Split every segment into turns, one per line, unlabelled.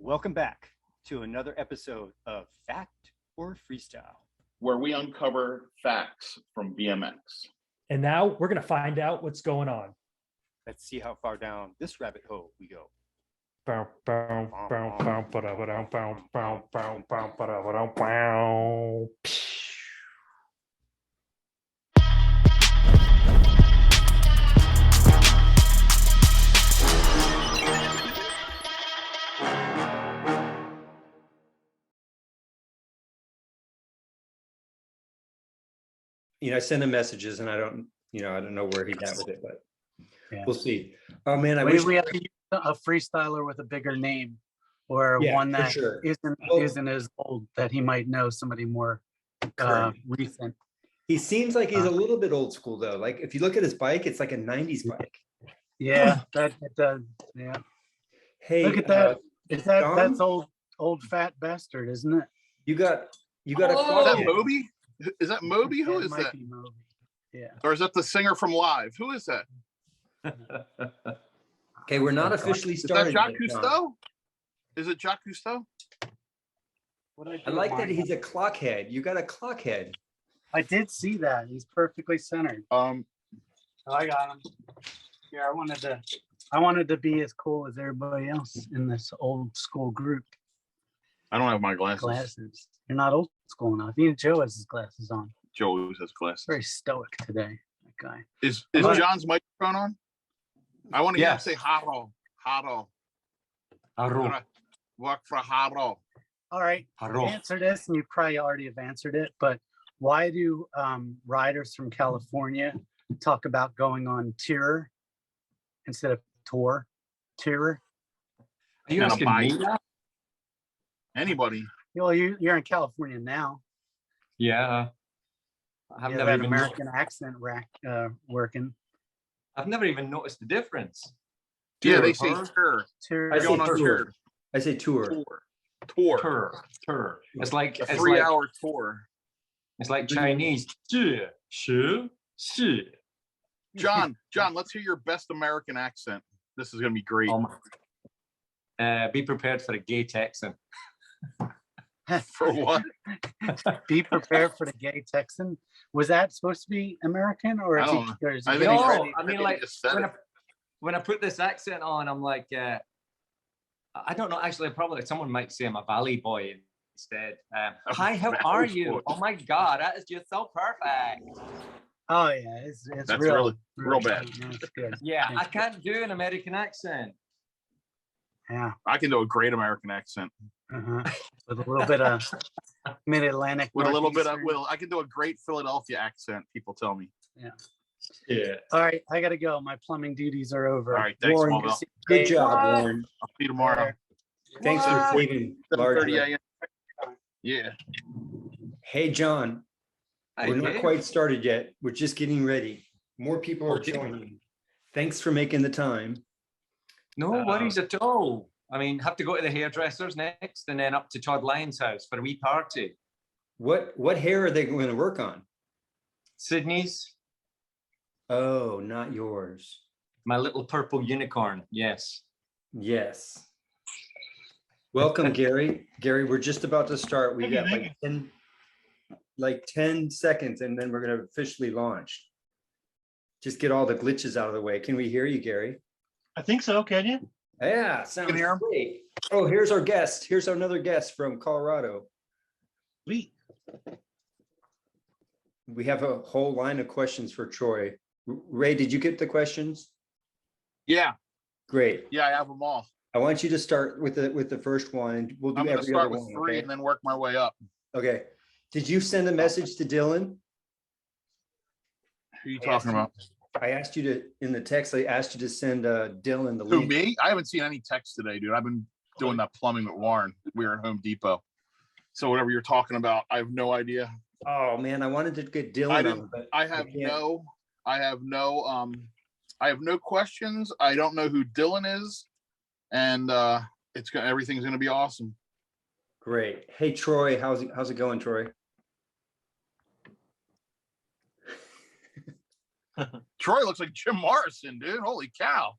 Welcome back to another episode of Fact or Freestyle,
where we uncover facts from BMX.
And now we're going to find out what's going on.
Let's see how far down this rabbit hole we go.
I send him messages and I don't know where he's at with it, but we'll see. Oh man, I wish
we have to use a freestyler with a bigger name, or one that
sure.
isn't as old, that he might know somebody more recent.
He seems like he's a little bit old school though. Like if you look at his bike, it's like a 90s bike.
Yeah, that it does. Yeah.
Hey,
look at that. That's old fat bastard, isn't it?
You got a
Is that Moby? Is that Moby? Who is that?
Yeah.
Or is that the singer from Live? Who is that?
Okay, we're not officially started.
Is that Jacques Cousteau? Is it Jacques Cousteau?
I like that he's a clock head. You got a clock head.
I did see that. He's perfectly centered. I got him. Yeah, I wanted to be as cool as everybody else in this old school group.
I don't have my glasses.
You're not old school enough. Even Joe has his glasses on.
Joe always has glasses.
Very stoic today, that guy.
Is John's microphone on? I want to hear him say Haro. Work for Haro.
All right. Answer this, and you probably already have answered it, but why do riders from California talk about going on tour instead of tour? Tour?
Are you asking me that? Anybody?
Well, you're in California now.
Yeah.
I've never that American accent working.
I've never even noticed the difference.
Yeah, they say tour.
I say tour. I say tour.
Tour. It's like
a 3-hour tour.
It's like Chinese.
John, let's hear your best American accent. This is gonna be great.
Be prepared for a gay Texan.
For what?
Be prepared for the gay Texan. Was that supposed to be American, or is
I mean, like when I put this accent on, I'm like, I don't know. Actually, probably someone might say I'm a valley boy instead. Hi, how are you? Oh my God, that is just so perfect.
Oh yeah, it's
that's real bad.
Yeah,
I can't do an American accent.
Yeah,
I can do a great American accent.
With a little bit of mid-Atlantic.
With a little bit of I can do a great Philadelphia accent. People tell me.
Yeah. All right, I gotta go. My plumbing duties are over.
All right, thanks,
Warren. Good job, Warren.
I'll see you tomorrow.
Thanks for saving large.
Yeah.
Hey, John. We're not quite started yet. We're just getting ready. More people are joining. Thanks for making the time.
No worries at all. I mean, have to go to the hairdressers next, and then up to Todd Lyon's house for a wee party.
What hair are they going to work on?
Sydney's.
Oh, not yours.
My little purple unicorn. Yes.
Yes. Welcome, Gary. Gary, we're just about to start. We got like 10 seconds, and then we're going to officially launch. Just get all the glitches out of the way. Can we hear you, Gary?
I think so. Can you?
Yeah, sounds great. Oh, here's our guest. Here's another guest from Colorado.
Sweet.
We have a whole line of questions for Troy. Ray, did you get the questions?
Yeah.
Great.
Yeah, I have them all.
I want you to start with the first one, and we'll do
I'm gonna
every
start
other
with
one.
3 and then work my way up.
Okay. Did you send a message to Dylan?
Who are you talking about?
I asked you to, in the text, I asked you to send Dylan the
Who,
link.
me? I haven't seen any text today, dude. I've been doing that plumbing with Warren. We were at Home Depot. So whatever you're talking about, I have no idea.
Oh man, I wanted to get Dylan on, but
I have no questions. I don't know who Dylan is, and everything's gonna be awesome.
Great. Hey Troy, how's it going, Troy?
Troy looks like Jim Morrison, dude. Holy cow.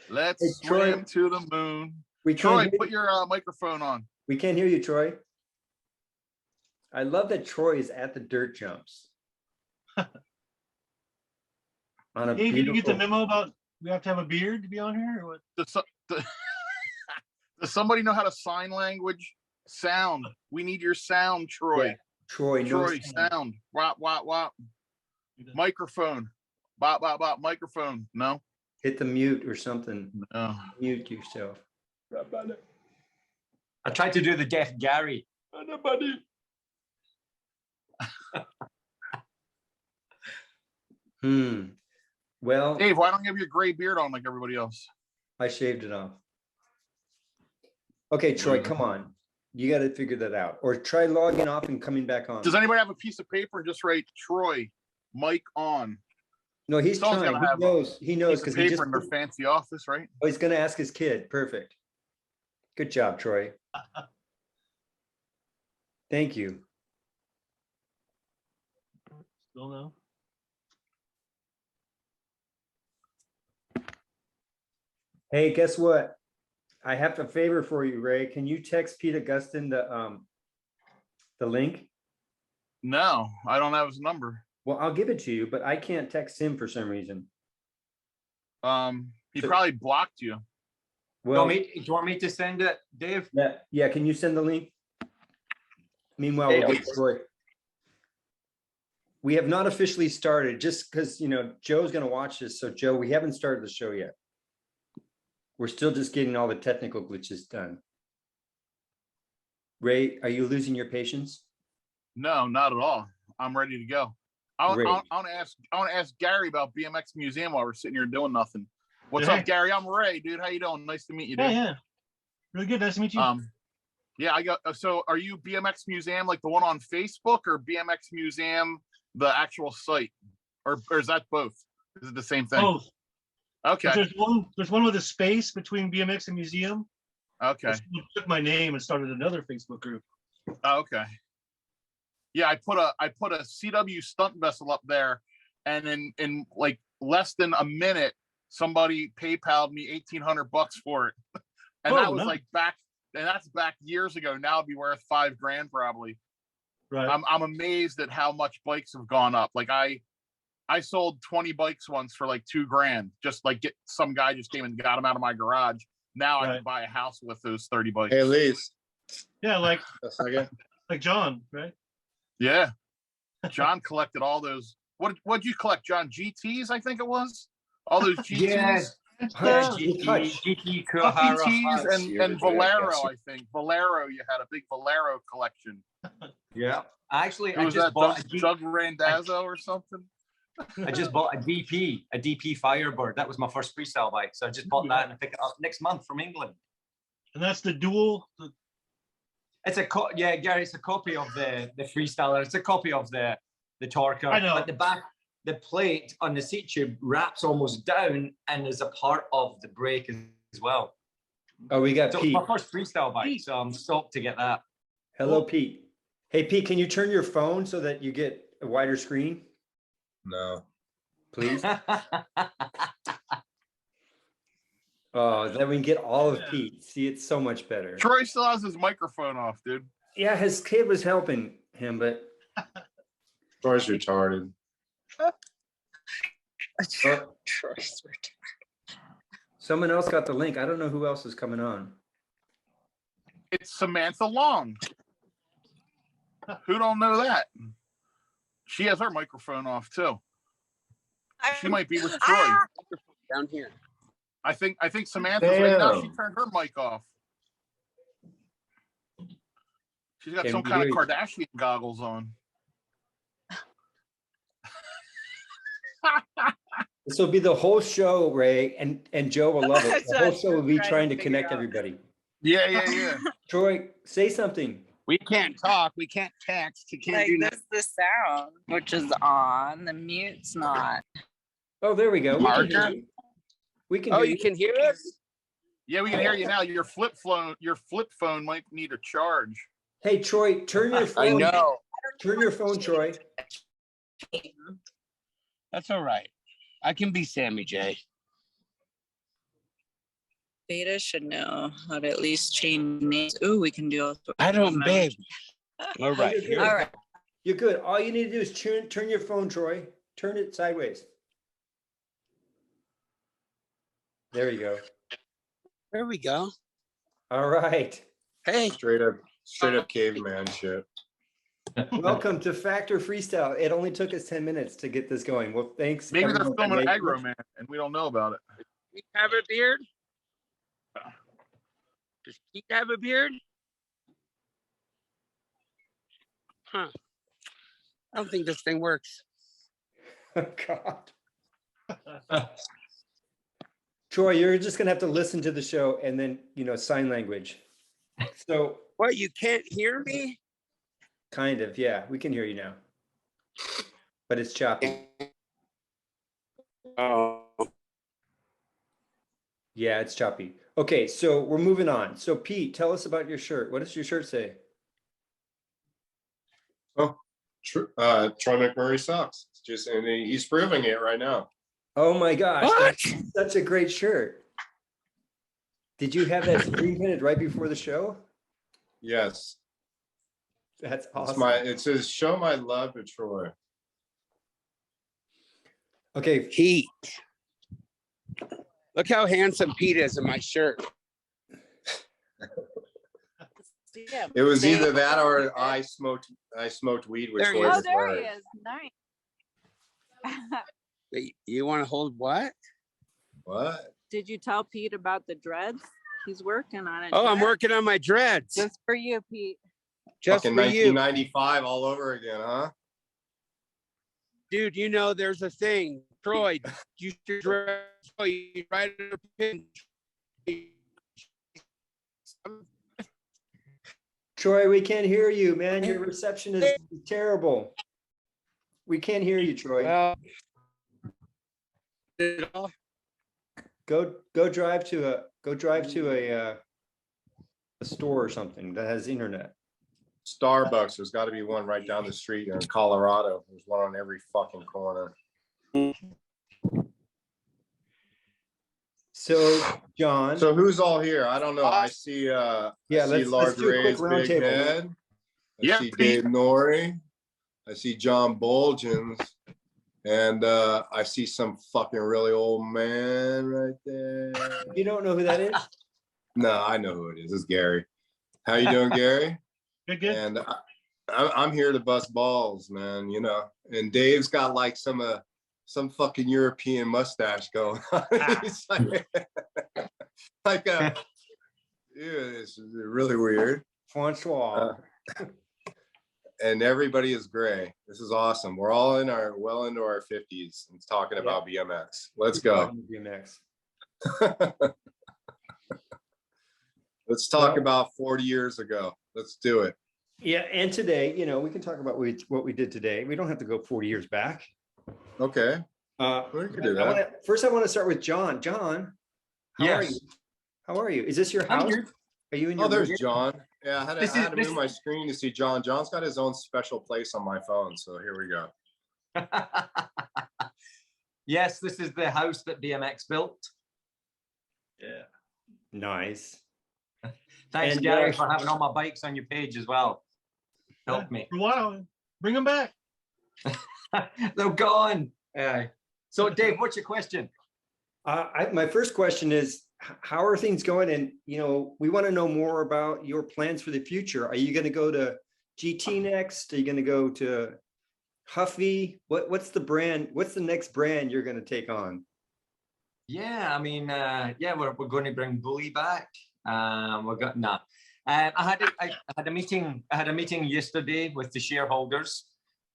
Let's swim to the moon.
We
Troy,
can't hear,
put your microphone on.
we can't hear you, Troy. I love that Troy is at the dirt jumps. On a
Hey, did you get the
beautiful,
memo about we have to have a beard to be on here or what?
Does somebody know how to sign language? Sound. We need your sound, Troy.
Yeah. Troy, no
Troy, sound. Wop, wop, wop. Microphone. Bop, bop, bop. Microphone. No?
hit the mute or something.
No.
Mute yourself.
I tried to do the deaf Gary.
Well,
Dave, why don't you have your gray beard on like everybody else?
I shaved it off. Okay, Troy, come on. You got to figure that out. Or try logging off and coming back on.
Does anybody have a piece of paper and just write Troy, mic on?
No, he's
Someone's
trying.
gotta have
He knows
Piece
because
of
he just.
paper in their fancy office, right?
Oh, he's going to ask his kid. Perfect. Good job, Troy. Thank you.
Still no.
Hey, guess what? I have a favor for you, Ray. Can you text Pete Augustin the link?
No, I don't have his number.
Well, I'll give it to you, but I can't text him for some reason.
He
So-
probably blocked you.
Well,
Do you want me to send it, Dave?
yeah. Can you send the link? Meanwhile, we'll get Troy. We have not officially started, just because Joe's going to watch this. So, Joe, we haven't started the show yet. We're still just getting all the technical glitches done. Ray, are you losing your patience?
No, not at all. I'm ready to go. I
Great.
want to ask Gary about BMX Museum while we're sitting here doing nothing. What's
Hey.
up, Gary? I'm Ray, dude. How you doing? Nice to meet you, dude.
Yeah, yeah. Really good. Nice to meet you.
Yeah, I got. So, are you BMX Museum, like the one on Facebook, or BMX Museum, the actual site, or is that both? Is it the same thing?
Both.
Okay.
But there's one with a space between BMX and museum.
Okay.
Someone took my name and started another Facebook group.
Oh, okay. Yeah, I put a CW stunt vessel up there, and in like less than a minute, somebody PayPal'd me $1,800 for it, and that was
nice.
like back, and that's back years ago. Now it'd be worth $5,000 probably.
Right.
I'm amazed at how much bikes have gone up. Like I sold 20 bikes once for like $2,000. Just like some guy just came and got them out of my garage. Now I
Right.
can buy a house with those 30 bikes.
Hey, Lise.
Yeah, like
A second.
John, right?
Yeah. John collected all those. What'd you collect, John? GTs, I think it was. All those GTs.
Yes. GT Kuhara
GTs and Valero, I think. Valero, you had a big Valero collection.
Yeah. Actually,
Who
I
was
just
that,
bought
Doug Randazzo or something?
I just bought a DP Firebird. That was my first freestyle bike. So I just bought that and I pick it up next month from England.
And that's the dual.
It's yeah, Gary, it's a copy of the Freestyler. It's a copy of the Torker.
I know.
But the plate on the seat tube wraps almost down and is a part of the brake as well.
Oh, we got
So it's
Pete.
my first freestyle bike, so I'm stoked to get that.
Hello, Pete. Hey, Pete, can you turn your phone so that you get a wider screen,
No.
please? Oh, then we can get all of Pete. See, it's so much better.
Troy still has his microphone off, dude.
Yeah, his kid was helping him, but
Troy's retarded.
someone else got the link. I don't know who else is coming on.
It's Samantha Long. Who don't know that? She has her microphone off too. She might be with Troy.
Down here.
I think Samantha's right now. She
Damn.
turned her mic off. She's got
Can
some
we
kind of
hear you?
Kardashian goggles on.
This will be the whole show, Ray, and Joe will love it. The whole show will be trying to connect everybody.
Yeah.
Troy, say something.
We can't talk. We can't text. You can't
Like
do
this, the sound, which is on, the mute's not.
Oh, there we go. We can hear
Marker?
you. We can
Oh,
hear
you
you.
can hear us?
Yeah, we can hear you now. Your flip phone might need a charge.
Hey, Troy, turn your
I
phone.
know.
Turn your phone, Troy.
That's all right. I can be Sammy J.
Beta should know how to at least change names. Ooh, we can do all sorts
I
of
don't
numbers.
beg. All
Oh,
right.
you're good.
All right.
You're good. All you need to do is turn your phone, Troy. Turn it sideways. There you go.
There we go.
All right.
Hey,
Straight up caveman shit.
Welcome to factOrFreestyle. It only took us 10 minutes to get this going. Well, thanks.
Maybe they're
everyone for
filming
making
Aggro
it.
Man and we don't know about it.
Pete have a beard? Does Pete have a beard? Huh. I don't think this thing works.
Oh, God. Troy, you're just going to have to listen to the show and then, sign language. So,
What, you can't hear me?
kind of, yeah, we can hear you now. But it's choppy.
Oh.
Yeah, it's choppy. Okay, so we're moving on. So, Pete, tell us about your shirt. What does your shirt say?
Troy McMurray sucks. And he's proving it right now.
Oh my gosh,
What?
that's such a great shirt. Did you have that screen printed right before the show?
Yes.
That's
It's
awesome.
it says show my love to Troy.
Okay,
Pete. Look how handsome Pete is in my shirt.
Yeah.
It was either that or I smoked weed with
There he
Troy
is.
Oh, there he
McMurray.
is. Nice.
You want to hold what?
What?
Did you tell Pete about the dreads? He's working on it.
Oh, I'm working on my dreads.
Just for you, Pete.
Just
Fucking
for you.
1995 all over again, huh?
Dude, there's a thing. Troy, you should dread. You write a pin.
Troy, we can't hear you, man. Your reception is terrible. We can't hear you, Troy.
Well,
Go drive to a store or something that has internet.
Starbucks, there's got to be one right down the street in Colorado. There's one on every fucking corner.
So, John.
So who's all here? I don't know. I see
Yeah,
I see
let's do a quick
Ray's
round
Big
table.
Head. I
Yeah,
see
Pete.
Dave Norrie. I see John Bolgens. And I see some fucking really old man right there.
You don't know who that is?
No, I know who it is. It's Gary. How you doing, Gary?
Good, good.
And I'm here to bust balls, man. And Dave's got like some fucking European mustache going on. He's like yeah, it's really weird.
Francois.
And everybody is gray. This is awesome. We're all well into our 50s and talking about BMX. Let's go.
BMX.
Let's talk about 40 years ago. Let's do it.
Yeah, and today, we can talk about what we did today. We don't have to go 40 years back.
Okay. We can do that.
First, I want to start with John. John, how are
Yes.
you? How are you? Is this your
I'm
house?
good.
Are you in your
Oh, there's
room?
John. Yeah, I had
This
to
is-
move my screen to see John. John's got his own special place on my phone. So here we go.
Yes, this is the house that BMX built.
Yeah. Nice.
Thanks,
And,
Gary, for having all my bikes on your page as well. Help
Yeah,
me.
For a while. Bring them back.
They're gone. So, Dave, what's your question?
My first question is, how are things going? And, we want to know more about your plans for the future. Are you going to go to GT next? Are you going to go to Huffy? What's the brand? What's the next brand you're going to take on?
Yeah, I mean, we're going to bring Bully back. I had a meeting yesterday with the shareholders.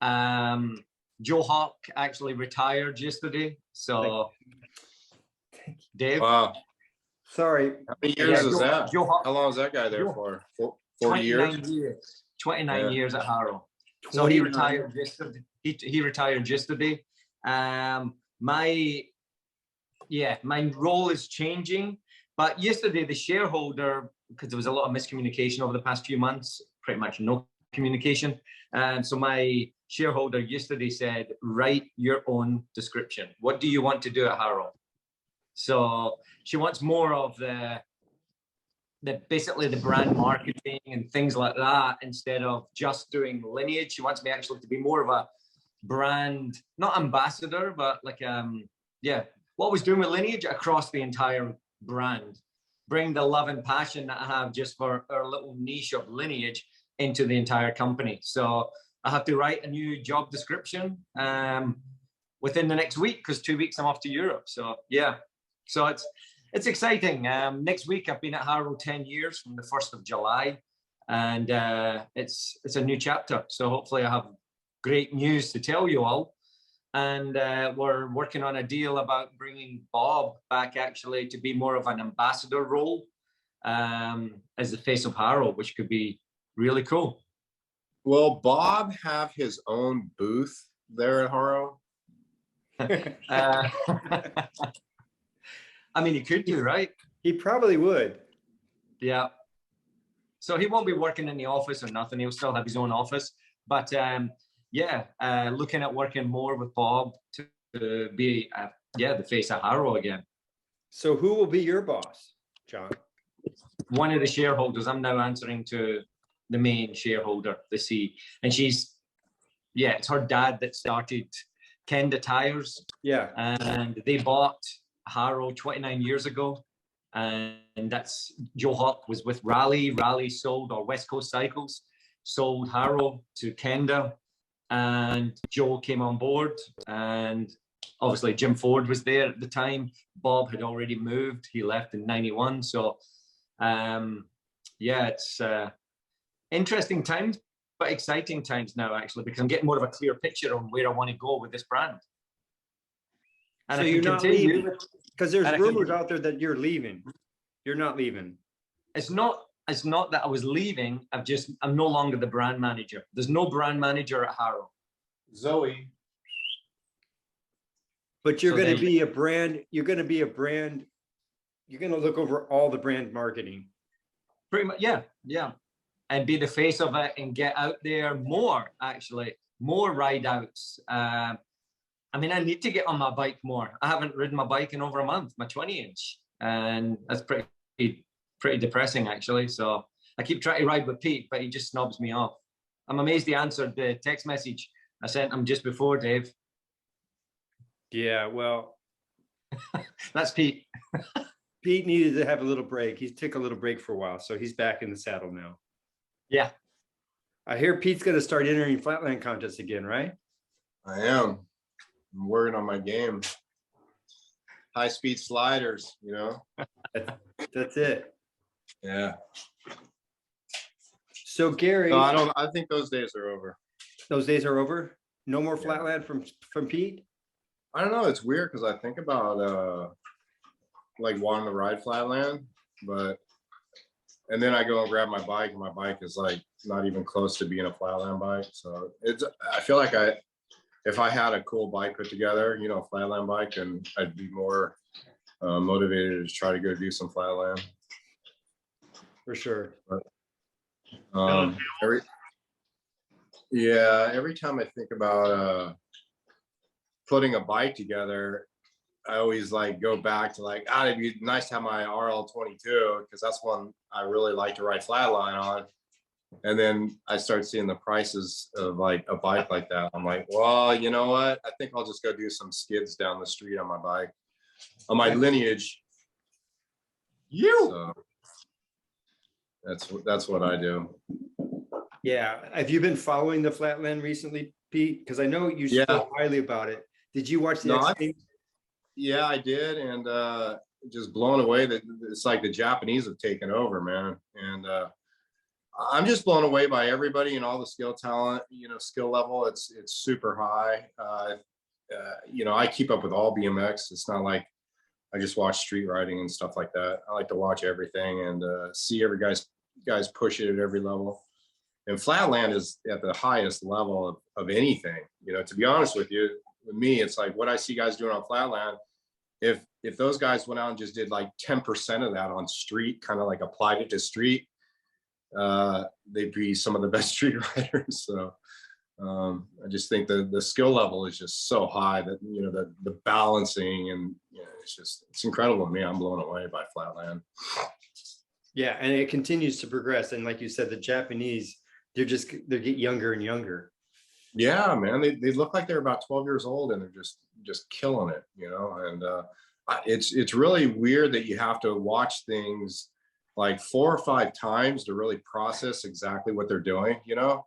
Joe Hawk actually retired yesterday. So, Dave,
Wow.
Sorry.
How many years is
Joe-
that?
Joe Hawk-
How long is that guy there
Joe-
for? 40 years?
29
Yeah.
years at Harrow. So he
29.
retired yesterday. He retired yesterday. My role is changing. But yesterday, the shareholder, because there was a lot of miscommunication over the past few months, pretty much no communication. So my shareholder yesterday said, write your own description. What do you want to do at Harrow? So she wants more of the basically the brand marketing and things like that instead of just doing lineage. She wants me actually to be more of a brand, not ambassador, but like yeah, what I was doing with lineage across the entire brand. Bring the love and passion that I have just for our little niche of lineage into the entire company. So I have to write a new job description within the next week, because 2 weeks I'm off to Europe. So yeah, so it's exciting. Next week I've been at Harrow 10 years from the 1st of July, and it's a new chapter. So hopefully I have great news to tell you all. And we're working on a deal about bringing Bob back actually to be more of an ambassador role as the face of Harrow, which could be really cool.
Will Bob have his own booth there at Harrow?
I mean, he could do, right?
He probably would.
Yeah. So he won't be working in the office or nothing. He'll still have his own office. But yeah, looking at working more with Bob to be, yeah, the face of Harrow again.
So who will be your boss, John?
One of the shareholders. I'm now answering to the main shareholder, the C. And she's, yeah, it's her dad that started Kenda Tires.
Yeah.
And they bought Harrow 29 years ago. And that's Joe Hawk was with Raleigh. Raleigh sold, or West Coast Cycles sold Harrow to Kenda. And Joe came on board, and obviously Jim Ford was there at the time. Bob had already moved. He left in 91. So yeah, it's interesting times, but exciting times now, actually, because I'm getting more of a clear picture on where I want to go with this brand. And
so you're not leaving, because there's rumors out there that you're leaving. You're not leaving.
It's not that I was leaving. I'm no longer the brand manager. There's no brand manager at Harrow.
Zoe.
But you're going to be a brand. You're going to be a brand. You're going to look over all the brand marketing.
Pretty much, yeah, yeah. And be the face of it and get out there more, actually, more ride outs. I mean, I need to get on my bike more. I haven't ridden my bike in over a month, my 20-inch. And that's pretty depressing, actually. So I keep trying to ride with Pete, but he just snobs me off. I'm amazed he answered the text message I sent him just before, Dave.
Yeah, well.
That's Pete.
Pete needed to have a little break. He took a little break for a while, so he's back in the saddle now.
Yeah.
I hear Pete's going to start entering Flatland contests again, right?
I am. I'm working on my game. High-speed sliders, you know?
That's it.
Yeah.
So Gary,
No, I think those days are over.
Those days are over? No more Flatland from Pete?
I don't know. It's weird because I think about like wanting to ride Flatland, and then I go and grab my bike, and my bike is like not even close to being a Flatland bike. So I feel like if I had a cool bike put together, you know, Flatland bike, and I'd be more motivated to try to go do some Flatland.
For sure.
But, every time I think about putting a bike together, I always like go back to like, it'd be nice to have my RL22, because that's one I really like to ride flatline on. And then I start seeing the prices of like a bike like that. I'm like, well, you know what? I think I'll just go do some skids down the street on my bike, on my lineage. So that's what I do.
Yeah. Have you been following the Flatland recently, Pete? Because I know you spoke highly about it. Did you watch the X Games?
Yeah, I did, and just blown away that it's like the Japanese have taken over, man. And I'm just blown away by everybody and all the skill talent, you know, skill level. It's super high. You know, I keep up with all BMX. It's not like I just watch street riding and stuff like that. I like to watch everything and see every guys push it at every level. And Flatland is at the highest level of anything. You know, to be honest with you, with me, it's like what I see guys doing on Flatland. If those guys went out and just did like 10% of that on street, kind of like applied it to street, they'd be some of the best street riders. So I just think the skill level is just so high that, you know, the balancing and, you know, it's incredible to me. I'm blown away by Flatland.
Yeah, and it continues to progress. And like you said, the Japanese, they get younger and younger.
Yeah, man, they look like they're about 12 years old and they're just killing it, you know. And it's really weird that you have to watch things like 4 or 5 times to really process exactly what they're doing, you know.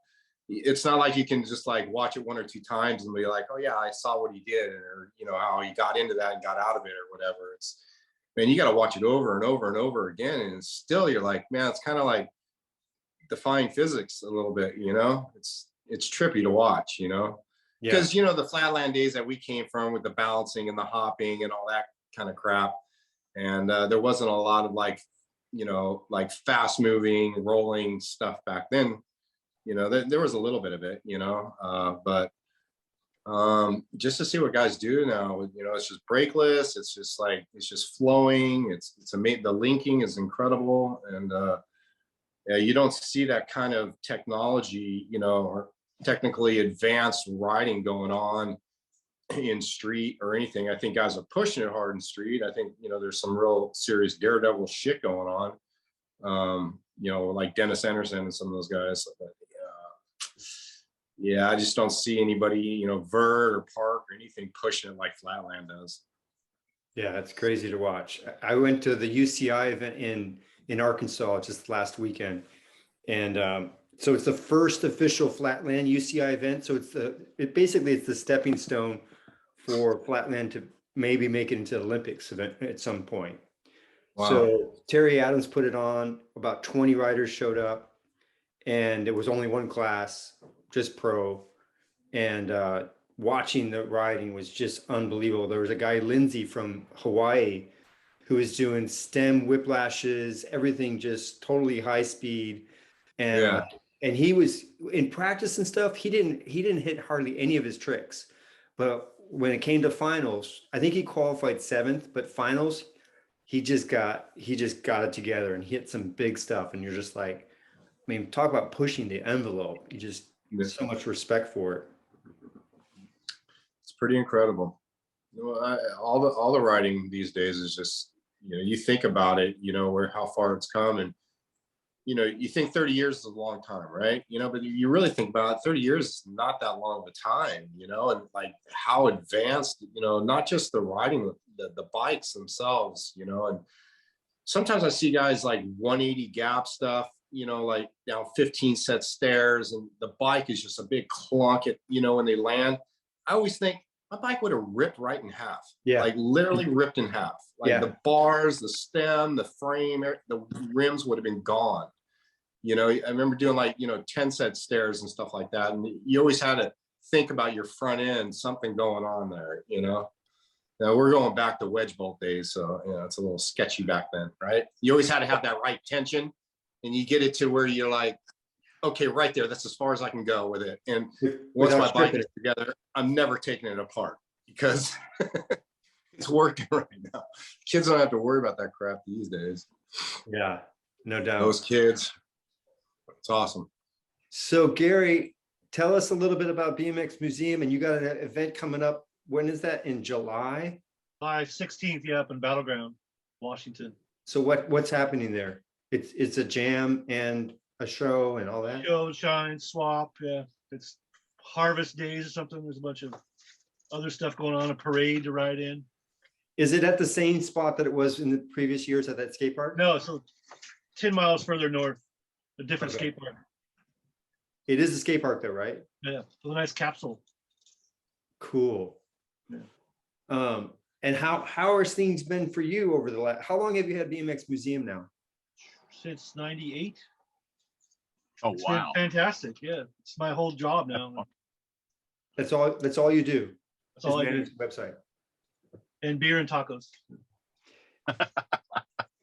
It's not like you can just like watch it 1 or 2 times and be like, oh yeah, I saw what he did, or, you know, how he got into that and got out of it or whatever. It's, man, you got to watch it over and over and over again, and still you're like, man, it's kind of like defying physics a little bit, you know. It's trippy to watch, you know, because, you know, the Flatland days that we came from with the balancing and the hopping and all that kind of crap, and there wasn't a lot of like, you know, like fast moving rolling stuff back then. You know, there was a little bit of it, you know, but just to see what guys do now, you know, it's just brakeless. It's just like, it's just flowing. It's amazing. The linking is incredible. And yeah, you don't see that kind of technology, you know, or technically advanced riding going on in street or anything. I think guys are pushing it hard in street. I think, you know, there's some real serious daredevil shit going on. You know, like Dennis Anderson and some of those guys. Yeah, I just don't see anybody, you know, Vert or Park or anything pushing it like Flatland does.
Yeah, it's crazy to watch. I went to the UCI event in Arkansas just last weekend, and so it's the first official Flatland UCI event. So it's basically the stepping stone for Flatland to maybe make it into the Olympics event at some point. Wow. So Terry Adams put it on. About 20 riders showed up, and it was only one class, just pro, and watching the riding was just unbelievable. There was a guy, Lindsay from Hawaii, who was doing stem whiplashes, everything just totally high speed. And and he was in practice and stuff, he didn't hit hardly any of his tricks. But when it came to finals, I think he qualified 7th, but finals, he just got it together and hit some big stuff. And you're just like, I mean, talk about pushing the envelope. You just so much respect for it.
It's pretty incredible. You know, all the riding these days is just, you know, you think about it, you know, how far it's come, and, you know, you think 30 years is a long time, right? You know, but you really think about it, 30 years is not that long of a time, you know, and like how advanced, you know, not just the riding, the bikes themselves, you know. And sometimes I see guys like 180 gap stuff, you know, like down 15 set stairs, and the bike is just a big clunk at, you know, when they land. I always think my bike would have ripped right in half. Yeah. Like literally ripped in half. Like the bars, the stem, the frame, the rims would have been gone. You know, I remember doing like, you know, 10 set stairs and stuff like that. And you always had to think about your front end, something going on there, you know. Now we're going back to wedge bolt days. So, you know, it's a little sketchy back then, right? You always had to have that right tension, and you get it to where you're like, okay, right there, that's as far as I can go with it. And once my bike is together, I'm never taking it apart because it's working right now. Kids don't have to worry about that crap these days.
Yeah, no doubt.
Those kids, it's awesome.
So Gary, tell us a little bit about BMX Museum, and you got an event coming up. When is that? In July?
July 16th, yeah, up in Battleground, Washington.
So what's happening there? It's a jam and a show and all that?
Show, shine, swap, yeah. It's harvest days or something. There's a bunch of other stuff going on, a parade to ride in.
Is it at the same spot that it was in the previous years at that skate park?
No, so 10 miles further north, a different skate park.
It is a skate park though, right?
Yeah, it's a nice capsule.
Cool.
Yeah.
And how are things been for you over the last, how long have you had BMX Museum now?
Since 98.
Oh,
It's
wow.
been fantastic. Yeah, it's my whole job now.
That's all you do?
That's all I do.
Manage the website.
And beer and tacos.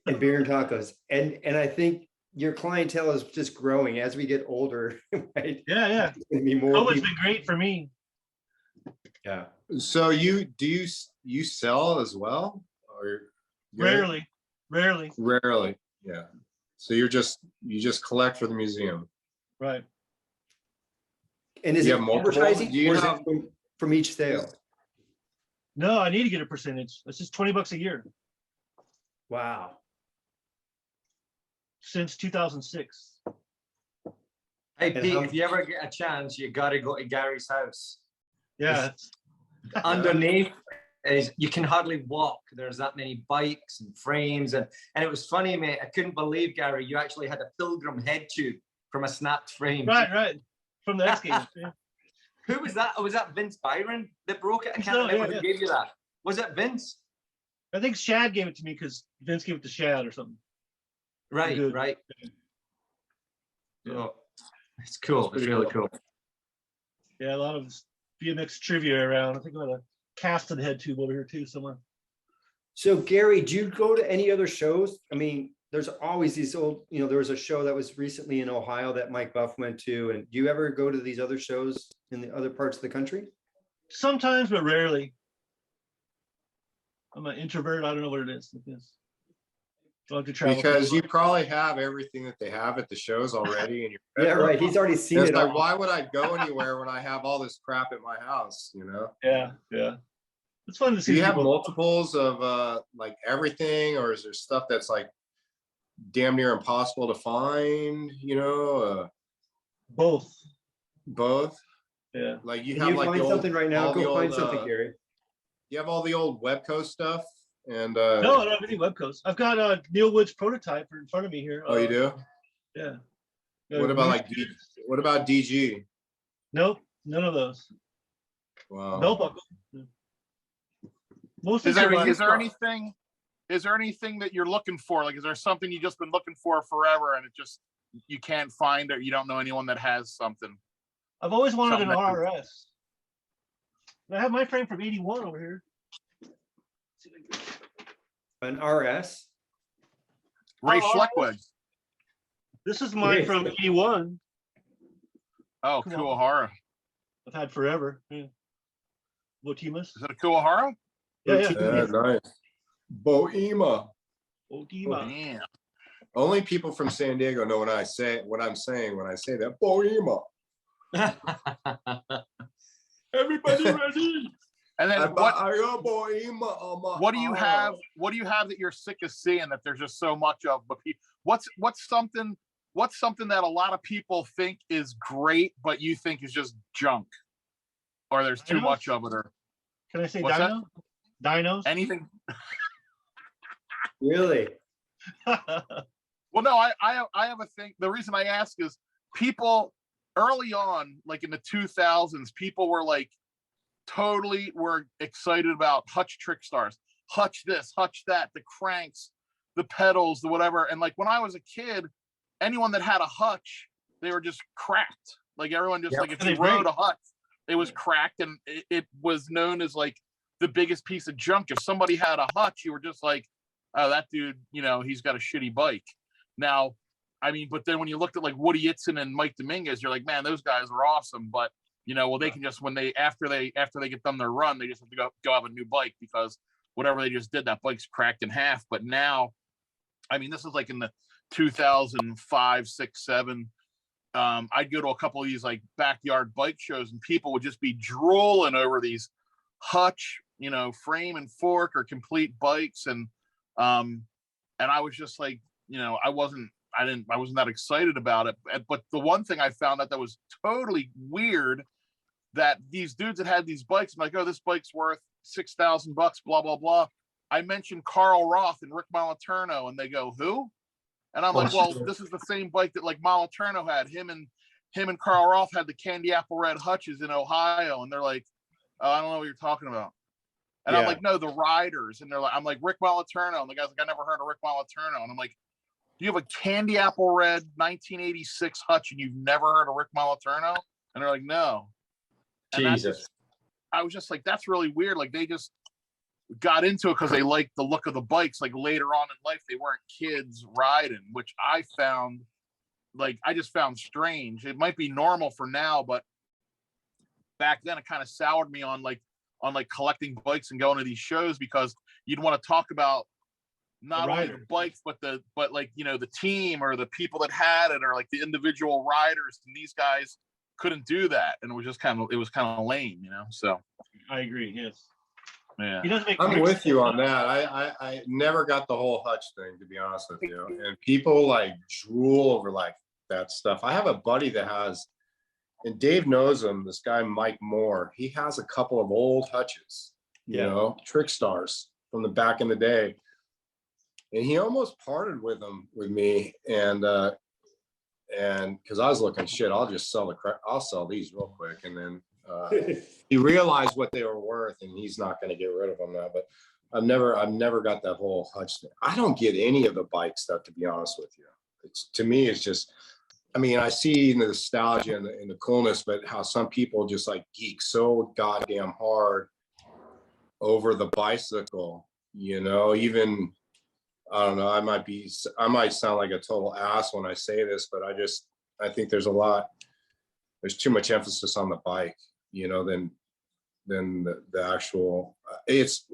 And beer and tacos. And I think your clientele is just growing as we get older, right?
Yeah.
It's gonna be more
Always
people.
been great for me.
Yeah.
So you sell as well, or
Rarely.
Rarely, yeah. So you just collect for the museum.
Right.
And is
You
it
have multiple?
advertising
Do you
or is
have-
it from each sale?
No, I need to get a percentage. It's just $20 a year
Wow.
since 2006.
Hey,
And
Pete,
how-
if you ever get a chance, you got to go to Gary's house.
Yeah.
Underneath is you can hardly walk. There's that many bikes and frames, and it was funny, mate. I couldn't believe, Gary, you actually had a Pilgrim head tube from a snapped frame.
Right. From the X Games. Yeah.
Who was that? Oh, was that Vince Byron that broke it? I can't
No,
remember
yeah,
who gave you that. Was it Vince?
I think Shad gave it to me because Vince gave it to Shad or something.
Right,
Good.
right.
Yeah.
Oh, it's cool. It's really cool.
Yeah, a lot of BMX trivia around. I think I got a casted head tube over here too somewhere.
So Gary, do you go to any other shows? I mean, there's always these old, there was a show that was recently in Ohio that Mike Buff went to. And do you ever go to these other shows in the other parts of the country?
Sometimes, but rarely. I'm an introvert. I don't know what it is. I like to travel.
Because you probably have everything that they have at the shows already. And
Yeah, right. He's already seen
it's
it
like,
all.
why would I go anywhere when I have all this crap at my house?
Yeah. It's fun to see.
Do you have
people.
multiples of like everything, or is there stuff that's like damn near impossible to find?
Both.
Both.
Yeah.
Like you
Can
have
you
like
find
the old,
something right now?
all the
Go find
old,
something, Gary.
You have all the old Webco stuff, and
No, I don't have any webcodes. I've got Neil Wood's prototype in front of me here.
Oh, you do?
Yeah.
What about like what about DG?
Nope, none of those.
Wow.
Belt buckle. Yeah. Most
Is
of
there
your
anything that you're looking for? Like, is there something you've just been looking for forever and you can't find it? You don't know anyone that has something?
I've always wanted an
Something that
RRS. I have my frame from 81 over here.
An RS?
Ray
Oh,
Schleckweg.
This is mine
Great.
from 81.
Oh,
Come on.
Kuwahara.
I've had forever. Yeah. Votimas.
Is it a Kuwahara?
Yeah.
Nice. Bohema.
Votima.
Damn.
Only people from San Diego know what I'm saying when I say that. Bohema.
Everybody ready?
And then
I
what
got Bohema on my
do you have?
arm.
What do you have that you're sick of seeing that there's just so much of? But what's something that a lot of people think is great, but you think is just junk, or there's too
Dinos?
much of it, or
Can I say
What's that?
dino? Dinos?
anything?
Really?
Well, no, I have a thing. The reason I ask is people early on, like in the 2000s, people were like totally were excited about Hutch Trick Stars, Hutch this, Hutch that, the cranks, the pedals, the whatever. And like when I was a kid, anyone that had a Hutch, they were just cracked. Like everyone just like if you rode a Hutch, it was cracked, and it was known as like the biggest piece of junk. If somebody had a Hutch, you were just like, oh, that dude, he's got a shitty bike. Now, I mean, but then when you looked at like Woody Itzen and Mike Dominguez, you're like, man, those guys are awesome. But they can just after they get done their run, they just have to go have a new bike because whatever they just did, that bike's cracked in half. But now, I mean, this is like in the 2005, 6, 7. I'd go to a couple of these like backyard bike shows, and people would just be drooling over these Hutch, frame and fork or complete bikes, and I was just like, I wasn't that excited about it. But the one thing I found out that was totally weird, that these dudes that had these bikes, I'm like, oh, this bike's worth $6,000, blah blah blah. I mentioned Carl Roth and Rick Moliterno, and they go, who? And I'm like, well, this is the same bike that like Moliterno had. Him and Carl Roth had the candy apple red Hutches in Ohio, and they're like, oh, I don't know what you're talking about. And I'm like, no, the riders. And I'm like, Rick Moliterno. And the guy's like, I never heard of Rick Moliterno. And I'm like, do you have a candy apple red 1986 Hutch and you've never heard of Rick Moliterno? And they're like, no. And
Jesus.
I was just like, that's really weird. Like they just got into it because they liked the look of the bikes. Like later on in life, they weren't kids riding, which I just found strange. It might be normal for now, but back then it kind of soured me on collecting bikes and going to these shows, because you'd want to talk about not only the bikes, but the team or the people that had it, or like the individual riders. And these guys couldn't do that, and it was kind of lame, So
I agree. Yes.
yeah,
He doesn't make.
I'm with you on that. I never got the whole hutch thing, to be honest with you. And people like drool over like that stuff. I have a buddy that has, and Dave knows him, this guy Mike Moore. He has a couple of old hutches, trick stars from the back in the day. And he almost parted with them with me. And because I was looking, shit, I'll just sell I'll sell these real quick. And then he realized what they were worth, and he's not going to get rid of them now. But I've never got that whole hutch thing. I don't get any of the bike stuff, to be honest with you. To me, it's just, I mean, I see the nostalgia and the coolness, but how some people just like geek so goddamn hard over the bicycle, even, I don't know, I might sound like a total ass when I say this, but I think there's too much emphasis on the bike, than the actual, it's,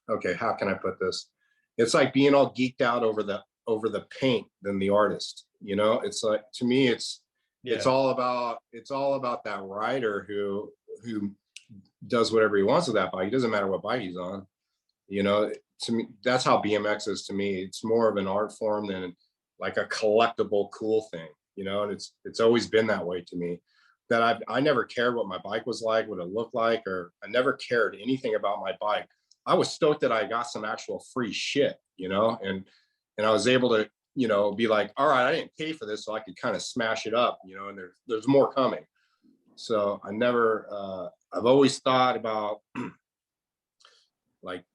okay, how can I put this? It's like being all geeked out over the paint than the artist, it's like, to me, it's all about that rider who does whatever he wants with that bike. It doesn't matter what bike he's on, to me, that's how BMX is to me. It's more of an art form than like a collectible cool thing, and it's always been that way to me. That I never cared what my bike was like, what it looked like, or I never cared anything about my bike. I was stoked that I got some actual free shit, and I was able to, be like, all right, I didn't pay for this, so I could kind of smash it up, and there's more coming. So I've always thought about like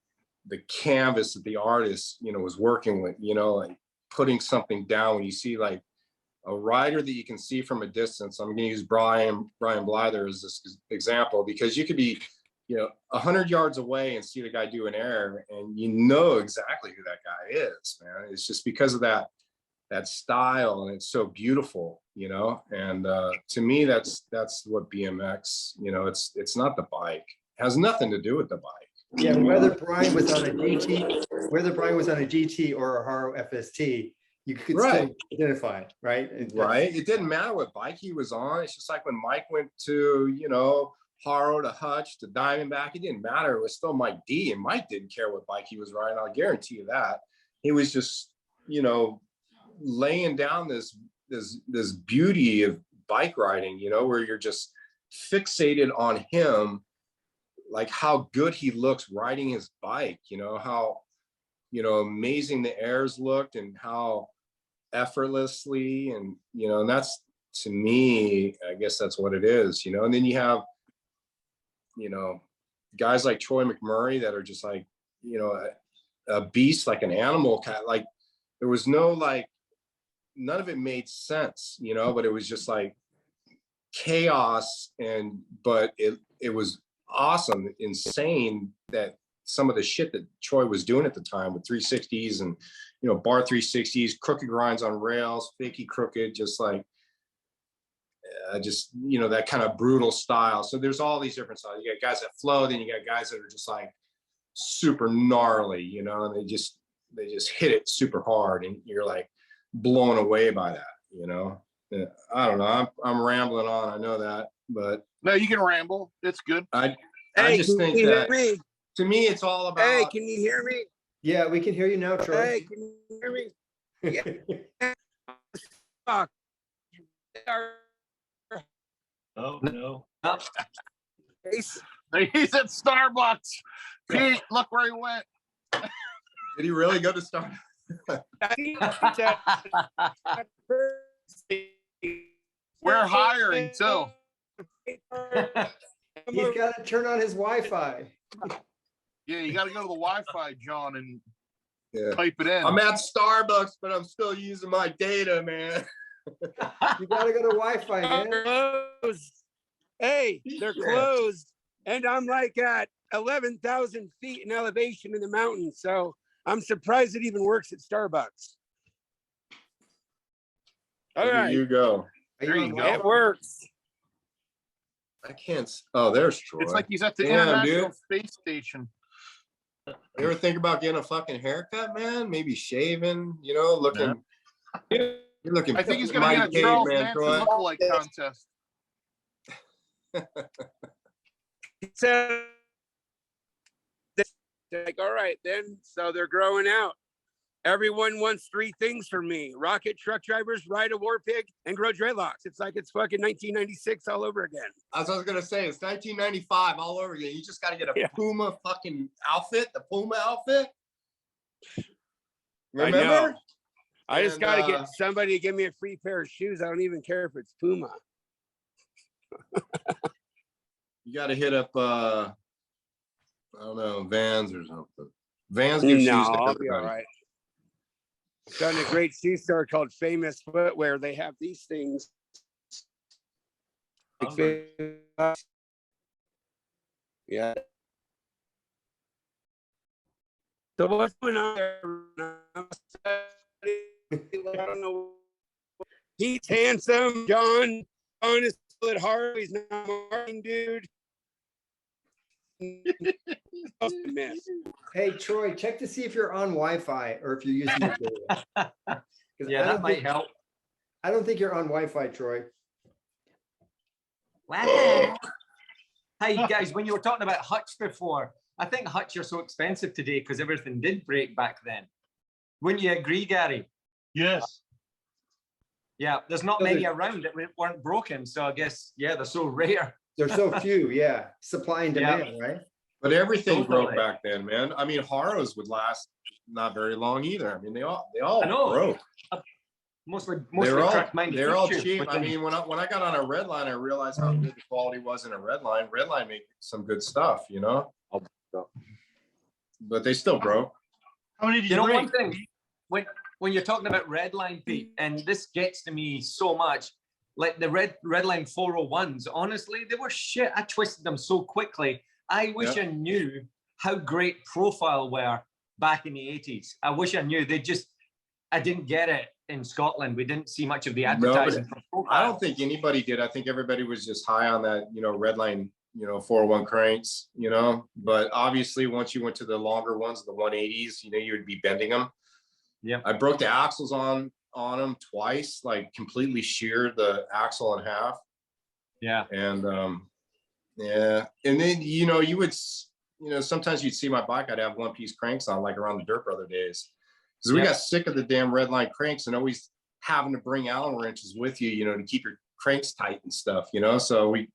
the canvas that the artist, was working with, like putting something down. When you see like a rider that you can see from a distance, I'm going to use Brian Blyther as this example, because you could be, 100 yards away and see the guy do an air, and exactly who that guy is, man. It's just because of that style, and it's so beautiful, and to me, that's what BMX, it's not the bike. It has nothing to do with the bike.
Yeah, whether Brian was on a GT or a Haro FST, you could still identify, right?
Right. It didn't matter what bike he was on. It's just like when Mike went to, Haro to Hutch to Diamondback, it didn't matter. It was still Mike D, and Mike didn't care what bike he was riding. I'll guarantee you that. He was just, laying down this beauty of bike riding, where you're just fixated on him, like how good he looks riding his bike, how, amazing the airs looked and how effortlessly, and, and that's, to me, I guess that's what it is, and then you have, guys like Troy McMurray that are just like, a beast, like an animal cat. Like there was no, like, none of it made sense, but it was just like chaos. But it was awesome, insane, that some of the shit that Troy was doing at the time with 360s and, bar 360s, crooked grinds on rails, fakey crooked, just like, that kind of brutal style. So there's all these different styles. You got guys that flow, then you got guys that are just like super gnarly, and they just hit it super hard, and you're like blown away by that, I don't know. I'm rambling on. I know that, but
no, you can ramble. It's good.
I just think that to me, it's all about.
Hey, can you hear me?
Yeah, we can hear you now, Troy.
Hey, can you hear me? Yeah. Fuck.
Oh no.
Ace.
He's at Starbucks. Pete, look where he went.
Did he really go to Starbucks?
We're hiring too.
He's got to turn on his Wi-Fi.
Yeah, you got to go to the Wi-Fi, John, and
Yeah.
type it in.
I'm at Starbucks, but I'm still using my data, man.
You gotta go to Wi-Fi, man.
Closed. Hey, they're closed. And I'm like at 11,000 feet in elevation in the mountains. So I'm surprised it even works at Starbucks. All
There
right.
you go.
There you go.
It works.
I can't. Oh, there's Troy.
It's like he's at the
Damn,
International
dude.
Space Station.
You ever think about getting a fucking haircut, man? Maybe shaving, looking. You're looking.
I think he's going to get a Charles
caveman,
Manson
Troy.
lookalike contest.
So like, all right, then. So they're growing out. Everyone wants 3 things from me: rocket, truck drivers, ride a war pig, and grow dreadlocks. It's like it's fucking 1996 all over again.
As I was gonna say, it's 1995 all over again. You just got to get a Puma fucking outfit, the Puma outfit. Remember?
I just got to get somebody to give me a free pair of shoes. I don't even care if it's Puma.
You got to hit up, I don't know, Vans or something. Vans
No,
give shoes to
I'll be all
everybody.
right. Done a great shoe store called Famous Footwear. They have these things. Yeah. So what's going on there? I don't know. He's handsome. John is still at heart. He's not a marketing dude.
Hey, Troy, check to see if you're on Wi-Fi or if you're using your data.
Yeah, that might help.
I don't think you're on Wi-Fi, Troy.
Wow. Hey guys, when you were talking about huts before, I think huts are so expensive today because everything did break back then. Wouldn't you agree, Gary?
Yes.
Yeah, there's not many around that weren't broken. So I guess, yeah, they're so rare.
There's so few, yeah. Supply and demand, right?
But everything
Totally.
broke back then, man. I mean, Haros would last not very long either. I mean, they all
I know.
broke.
Mostly
They're all
features,
cheap.
but
I
then-
mean, when I got on a red line, I realized how good the quality was in a red line. Red line made some good stuff, you know. But they still broke.
How many did
You
you
know
break?
one thing, when you're talking about red line, Pete, and this gets to me so much, like the red line 401s, honestly, they were shit. I twisted them so quickly. I wish I knew how great Profile were back in the 80s. I wish I knew. I didn't get it in Scotland. We didn't see much of the advertising for Profile.
I don't think anybody did. I think everybody was just high on that, you know, red line, you know, 401 cranks, you know. But obviously, once you went to the longer ones, the 180s, you know, you would be bending them.
Yeah.
I broke the axles on them twice, like completely sheared the axle in half.
Yeah.
And and then you would sometimes you'd see my bike, I'd have 1-piece cranks on, like around the Dirt Brother days, because we got sick of the damn red line cranks and always having to bring Allen wrenches with you, to keep your cranks tight and stuff, so we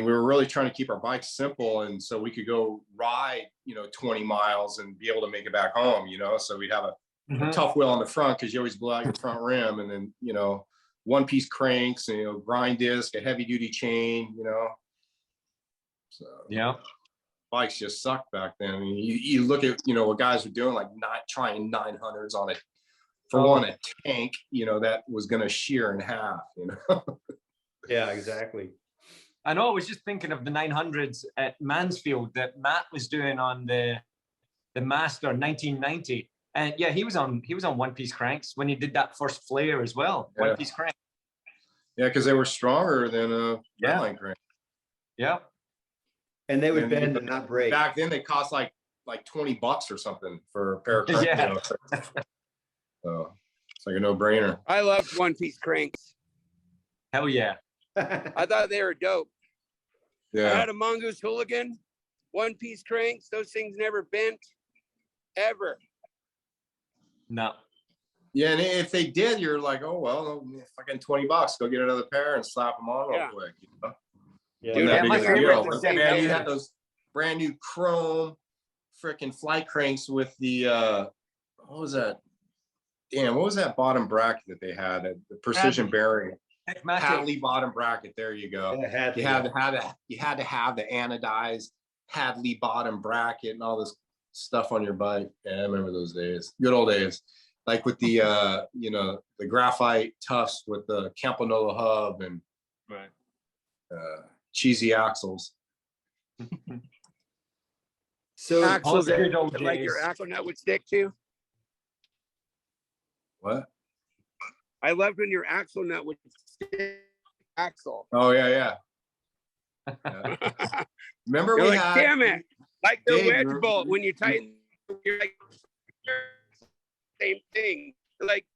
were really trying to keep our bikes simple, and so we could go ride 20 miles and be able to make it back home, so we'd have a tough wheel on the front because you always blow out your front rim, and then 1-piece cranks and grind disc, a heavy duty chain, so bikes just sucked back then. I mean, you look at what guys were doing, like not trying 900s on it for a tank that was going to shear in half.
Yeah, exactly.
I know. I was just thinking of the 900s at Mansfield that Matt was doing on the Master 1990, and yeah, he was on 1-piece cranks when he did that first flare as well. 1-piece crank.
Yeah, because they were stronger than a redline crank.
Yeah.
And they would bend and not break.
Back then, they cost like $20 or something for a pair of cranks.
Yeah.
So it's like a no-brainer.
I loved 1-piece cranks.
Hell yeah.
I thought they were dope.
Yeah.
I had a Mongoose Hooligan, 1-piece cranks. Those things never bent, ever.
No.
Yeah, and if they did, you're like, oh well, fucking $20. Go get another pair and slap them on real quick.
Yeah.
Dude,
my favorite was
Man, you had those brand new chrome freaking flight cranks with the what was that? Damn, what was that bottom bracket that they had? The precision bearing. Hadley bottom bracket. There you go.
Yeah,
you had to have the anodized Hadley bottom bracket and all this stuff on your bike. Yeah, I remember those days. Good old days. Like with the the graphite tufts with the Campanolo hub and cheesy axles.
So
axles that like your axle nut would stick to.
What?
I loved when your axle nut would stick axle.
Oh yeah. Remember
You're
we
like,
had,
damn it, like the
Dave,
wedge bolt when you tighten. You're like, same thing. Like,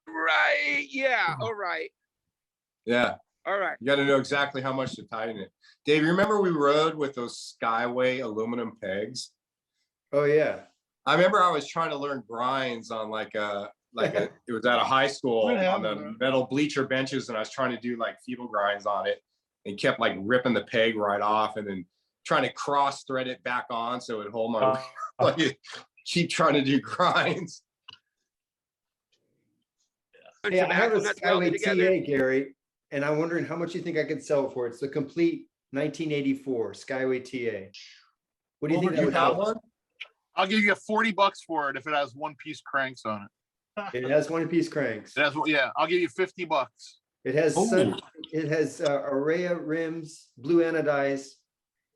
right? Yeah. All right.
Yeah.
All right.
You got to know exactly how much to tighten it. Dave, you remember we rode with those Skyway aluminum pegs?
Oh yeah.
I remember I was trying to learn grinds on it was at a high school on the metal bleacher benches, and I was trying to do like feeble grinds on it, and kept like ripping the peg right off, and then trying to cross thread it back on so it would hold my like keep trying to do grinds.
Hey, I have a Skyway TA, Gary, and I'm wondering how much you think I could sell it for. It's the complete 1984 Skyway TA. What do you think that would sell?
I'll give you $40 for it if it has one-piece cranks on it.
It has one-piece cranks.
It has, yeah, I'll give you $50.
It has Araya rims, blue anodized.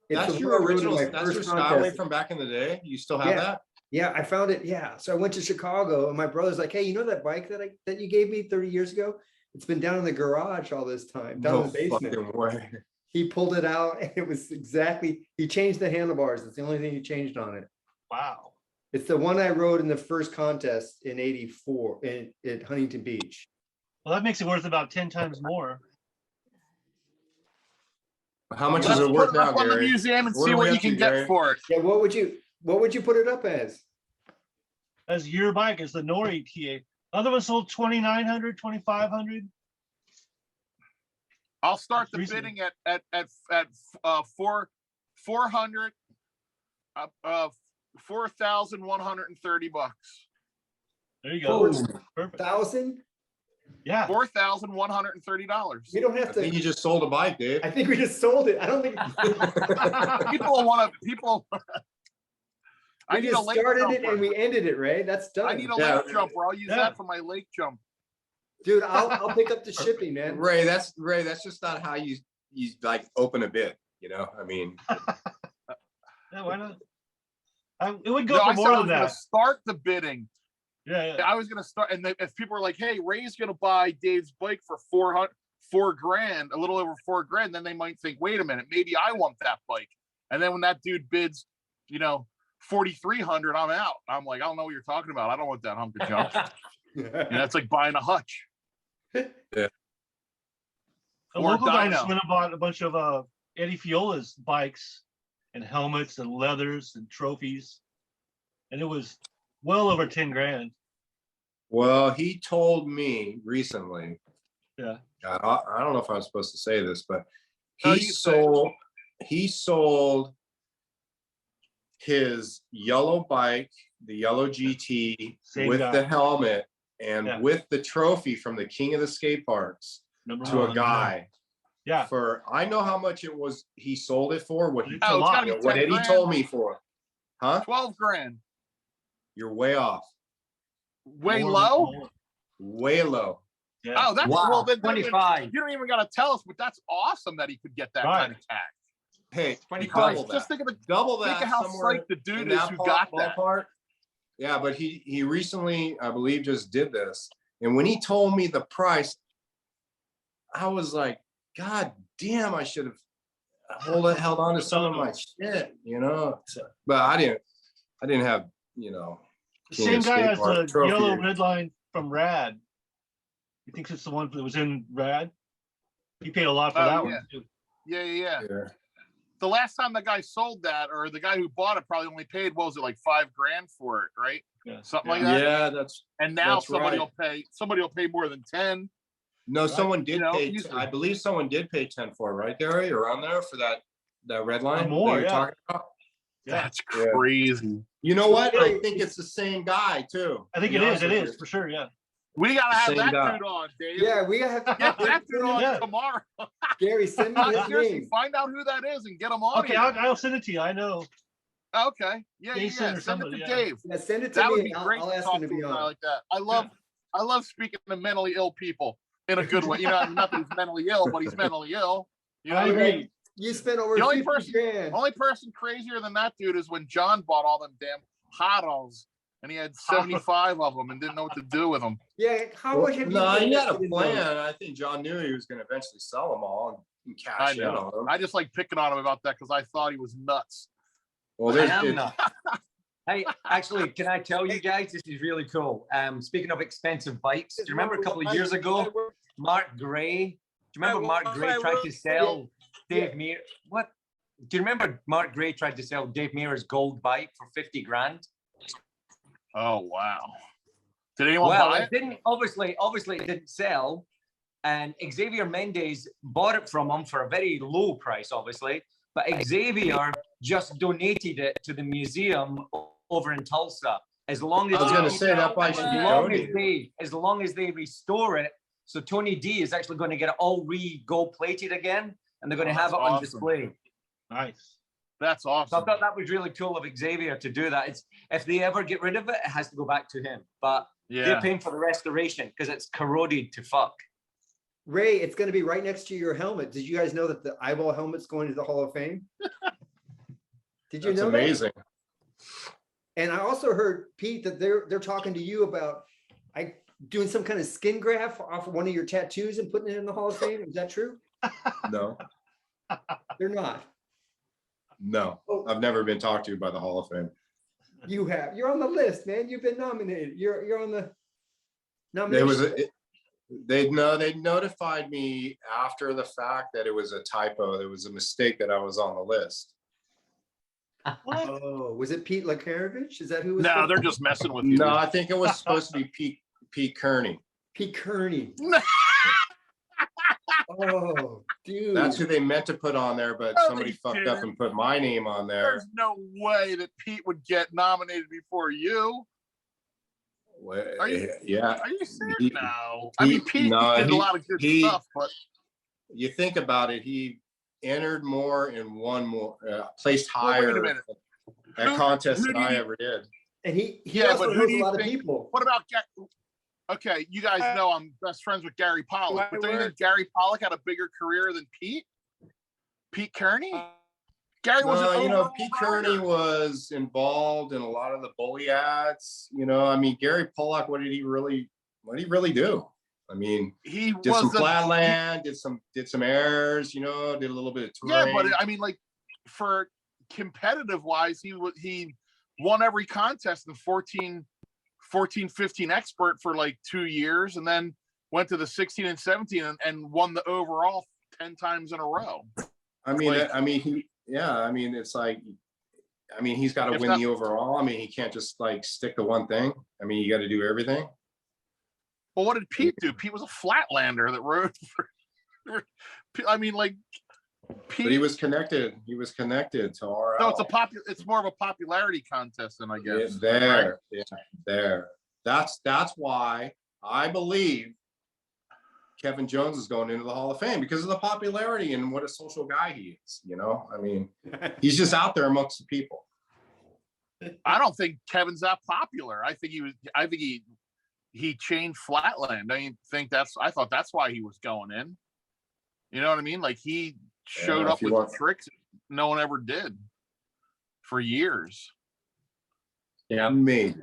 That's your original. That's your Skyway from back in the day. You still have that?
Yeah, I found it. Yeah, so I went to Chicago, and my brother's like, "Hey, you know that bike that you gave me 30 years ago? It's been down in the garage all this time, down in the basement."
Fucking way.
He pulled it out, and it was exactly. He changed the handlebars. It's the only thing he changed on it.
Wow.
It's the one I rode in the first contest in '84 at Huntington Beach.
Well, that makes it worth about 10 times more.
How much is it worth now,
Gary? Let's put it up on the museum and see what you can get for it.
Yeah, what would you put it up as?
As your bike, as the Nori TA. Other ones sold 2,900, 2,500.
I'll start the bidding at 400, $4,130.
There you go.
Perfect. 1,000?
Yeah.
$4,130.
You don't have
I
to.
think you just sold a bike, Dave.
I think we just sold it. I don't think
People want to. People.
We just started it and we ended it, Ray. That's done.
I need a lake jumper. I'll use that for my lake jump.
Dude, I'll pick up the shipping, man.
Ray, that's just not how you like open a bid. You know, I mean.
Yeah, why not? It would go for more than that.
Start the bidding.
Yeah.
I was gonna start, and if people were like, "Hey, Ray's gonna buy Dave's bike for $4,000, a little over $4,000," then they might think, "Wait a minute, maybe I want that bike." And then when that dude bids, $4,300, I'm out. I'm like, I don't know what you're talking about. I don't want that hunk of junk. It's like buying a hutch.
Yeah.
A local guy just went and bought a bunch of Eddie Fiola's bikes and helmets and leathers and trophies, and it was well over 10 grand.
Well, he told me recently.
Yeah.
I don't know if I'm supposed to say this, but he sold his yellow bike, the yellow GT, with the helmet and with the trophy from the King of the Skate Parks to a guy.
Yeah.
For I know how much it was. He sold it for. What did he told me for? Huh?
$12,000.
You're way off.
Way low?
Way low.
Yeah.
Oh, that's well. Then
25.
You don't even got to tell us, but that's awesome that he could get that kind of tax.
Hey,
just think of
double that.
Think of how psyched the dude is who got that.
Yeah, but he recently, I believe, just did this, and when he told me the price, I was like, God damn! I should have held on to some of my shit, But I didn't have,
The same guy has the yellow red line from Rad. He thinks it's the one that was in Rad. He paid a lot for that one too.
Yeah. The last time the guy sold that, or the guy who bought it, probably only paid, what was it, like $5,000 for it, right?
Yeah.
Something like that.
Yeah,
and now
that's
somebody
right.
will pay more than 10.
No,
right?
Someone did pay. I believe someone did pay 10 for it, right, Gary? Around there for that red line.
More,
talking about?
That's crazy.
You know what? I think it's the same guy too.
I think it is. It is for sure. Yeah.
We gotta have that dude on, Dave.
Yeah, we have to
get that dude on tomorrow.
Gary, send me his name.
Find out who that is and get him on.
Okay, I'll send it to you. I know.
Okay. Yeah. Send it to Dave.
Yeah, send it to
that
me.
Would be great.
I'll ask him to be on.
Like that. I love speaking to mentally ill people in a good way. Not that he's mentally ill, but he's mentally ill.
I agree.
You spent over
the only
50 grand.
Only person crazier than that dude is when John bought all them damn Haros, and he had 75 of them and didn't know what to do with them.
Yeah, how much have you?
No, he had a plan. I think John knew he was going to eventually sell them all and cash in on them.
I just like picking on him about that because I thought he was nuts.
Well,
I am nuts. Hey, actually, can I tell you guys, this is really cool. Speaking of expensive bikes, do you remember a couple of years ago, Mark Gray you remember Mark Gray tried to sell Dave Mears? What? Do you remember Mark Gray tried to sell Dave Mears' gold bike for 50 grand?
Oh wow! Did anyone
Well,
buy
it didn't. Obviously, it didn't sell. And Xavier Mendes bought it from him for a very low price, obviously. But Xavier just donated it to the museum over in Tulsa. As long as
I was going to say that bike should be donated.
as long as they restore it, so Tony D is actually going to get it all gold plated again, and they're going to have it on display.
Nice.
That's awesome.
So I thought that was really cool of Xavier to do that. It's if they ever get rid of it, it has to go back to him. But they're paying for the restoration because it's corroded to fuck.
Ray, it's going to be right next to your helmet. Did you guys know that the eyeball helmet's going to the Hall of Fame? Did you know
amazing.
That? And I also heard, Pete, that they're talking to you about doing some kind of skin graft off of one of your tattoos and putting it in the Hall of Fame. Is that true?
No.
They're not.
No, I've never been talked to by the Hall of Fame.
You have. You're on the list, man. You've been nominated. You're on the nomination.
They notified me after the fact that it was a typo. There was a mistake that I was on the list.
What?
Oh, was it Pete Lakarovich? Is that who was?
No, they're just messing with you.
No, I think it was supposed to be Pete Kearney.
Pete Kearney. Oh, dude.
That's who they meant to put on there, but somebody fucked up and put my name on there.
There's no way that Pete would get nominated before you. Are you serious? No. I mean, Pete did a lot of good stuff, but
you think about it, he entered more and won more, placed higher at contests than I ever did.
And he also knows a lot of people.
What about okay, you guys know I'm best friends with Gary Pollock, but do you think Gary Pollock had a bigger career than Pete? Pete Kearney? Gary was
Pete Kearney was involved in a lot of the bully ads. I mean, Gary Pollock, what did he really do? I mean, he did some flatland, did some airs, did a little bit of touring.
Yeah, but I mean, like for competitive wise, he won every contest in 14, 15 expert for like 2 years, and then went to the 16 and 17 and won the overall 10 times in a row.
It's like, he's got to win the overall. I mean, he can't just like stick to one thing. I mean, you got to do everything.
Well, what did Pete do? Pete was a flatlander that rode for, Pete.
But he was connected. He was connected to RL.
No, it's more of a popularity contest than I guess.
There. That's why I believe Kevin Jones is going into the Hall of Fame, because of the popularity and what a social guy he is. I mean, he's just out there amongst the people.
I don't think Kevin's that popular. I think he changed Flatland. I thought that's why he was going in. You know what I mean? Like he showed up with tricks no one ever did for years.
Yeah, maybe.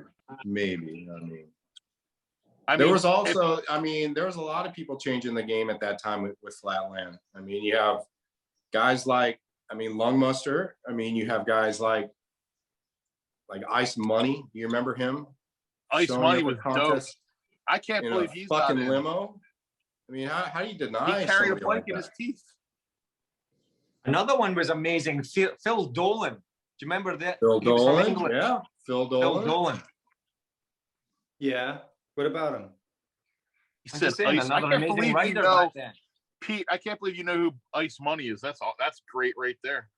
There was also, there was a lot of people changing the game at that time with Flatland. I mean, you have guys like, Lungmuster. You have guys like Ice Money. Do you remember him?
Ice Money was dope. I can't believe he's
fucking limo. I mean, how do you deny?
He carried a blank in his teeth.
Another one was amazing. Phil Dolan. Do you remember that?
Phil Dolan. Yeah, Phil Dolan.
Yeah. What about him?
He said, I can't believe you know, Pete, I can't believe you know who Ice Money is. That's great right there.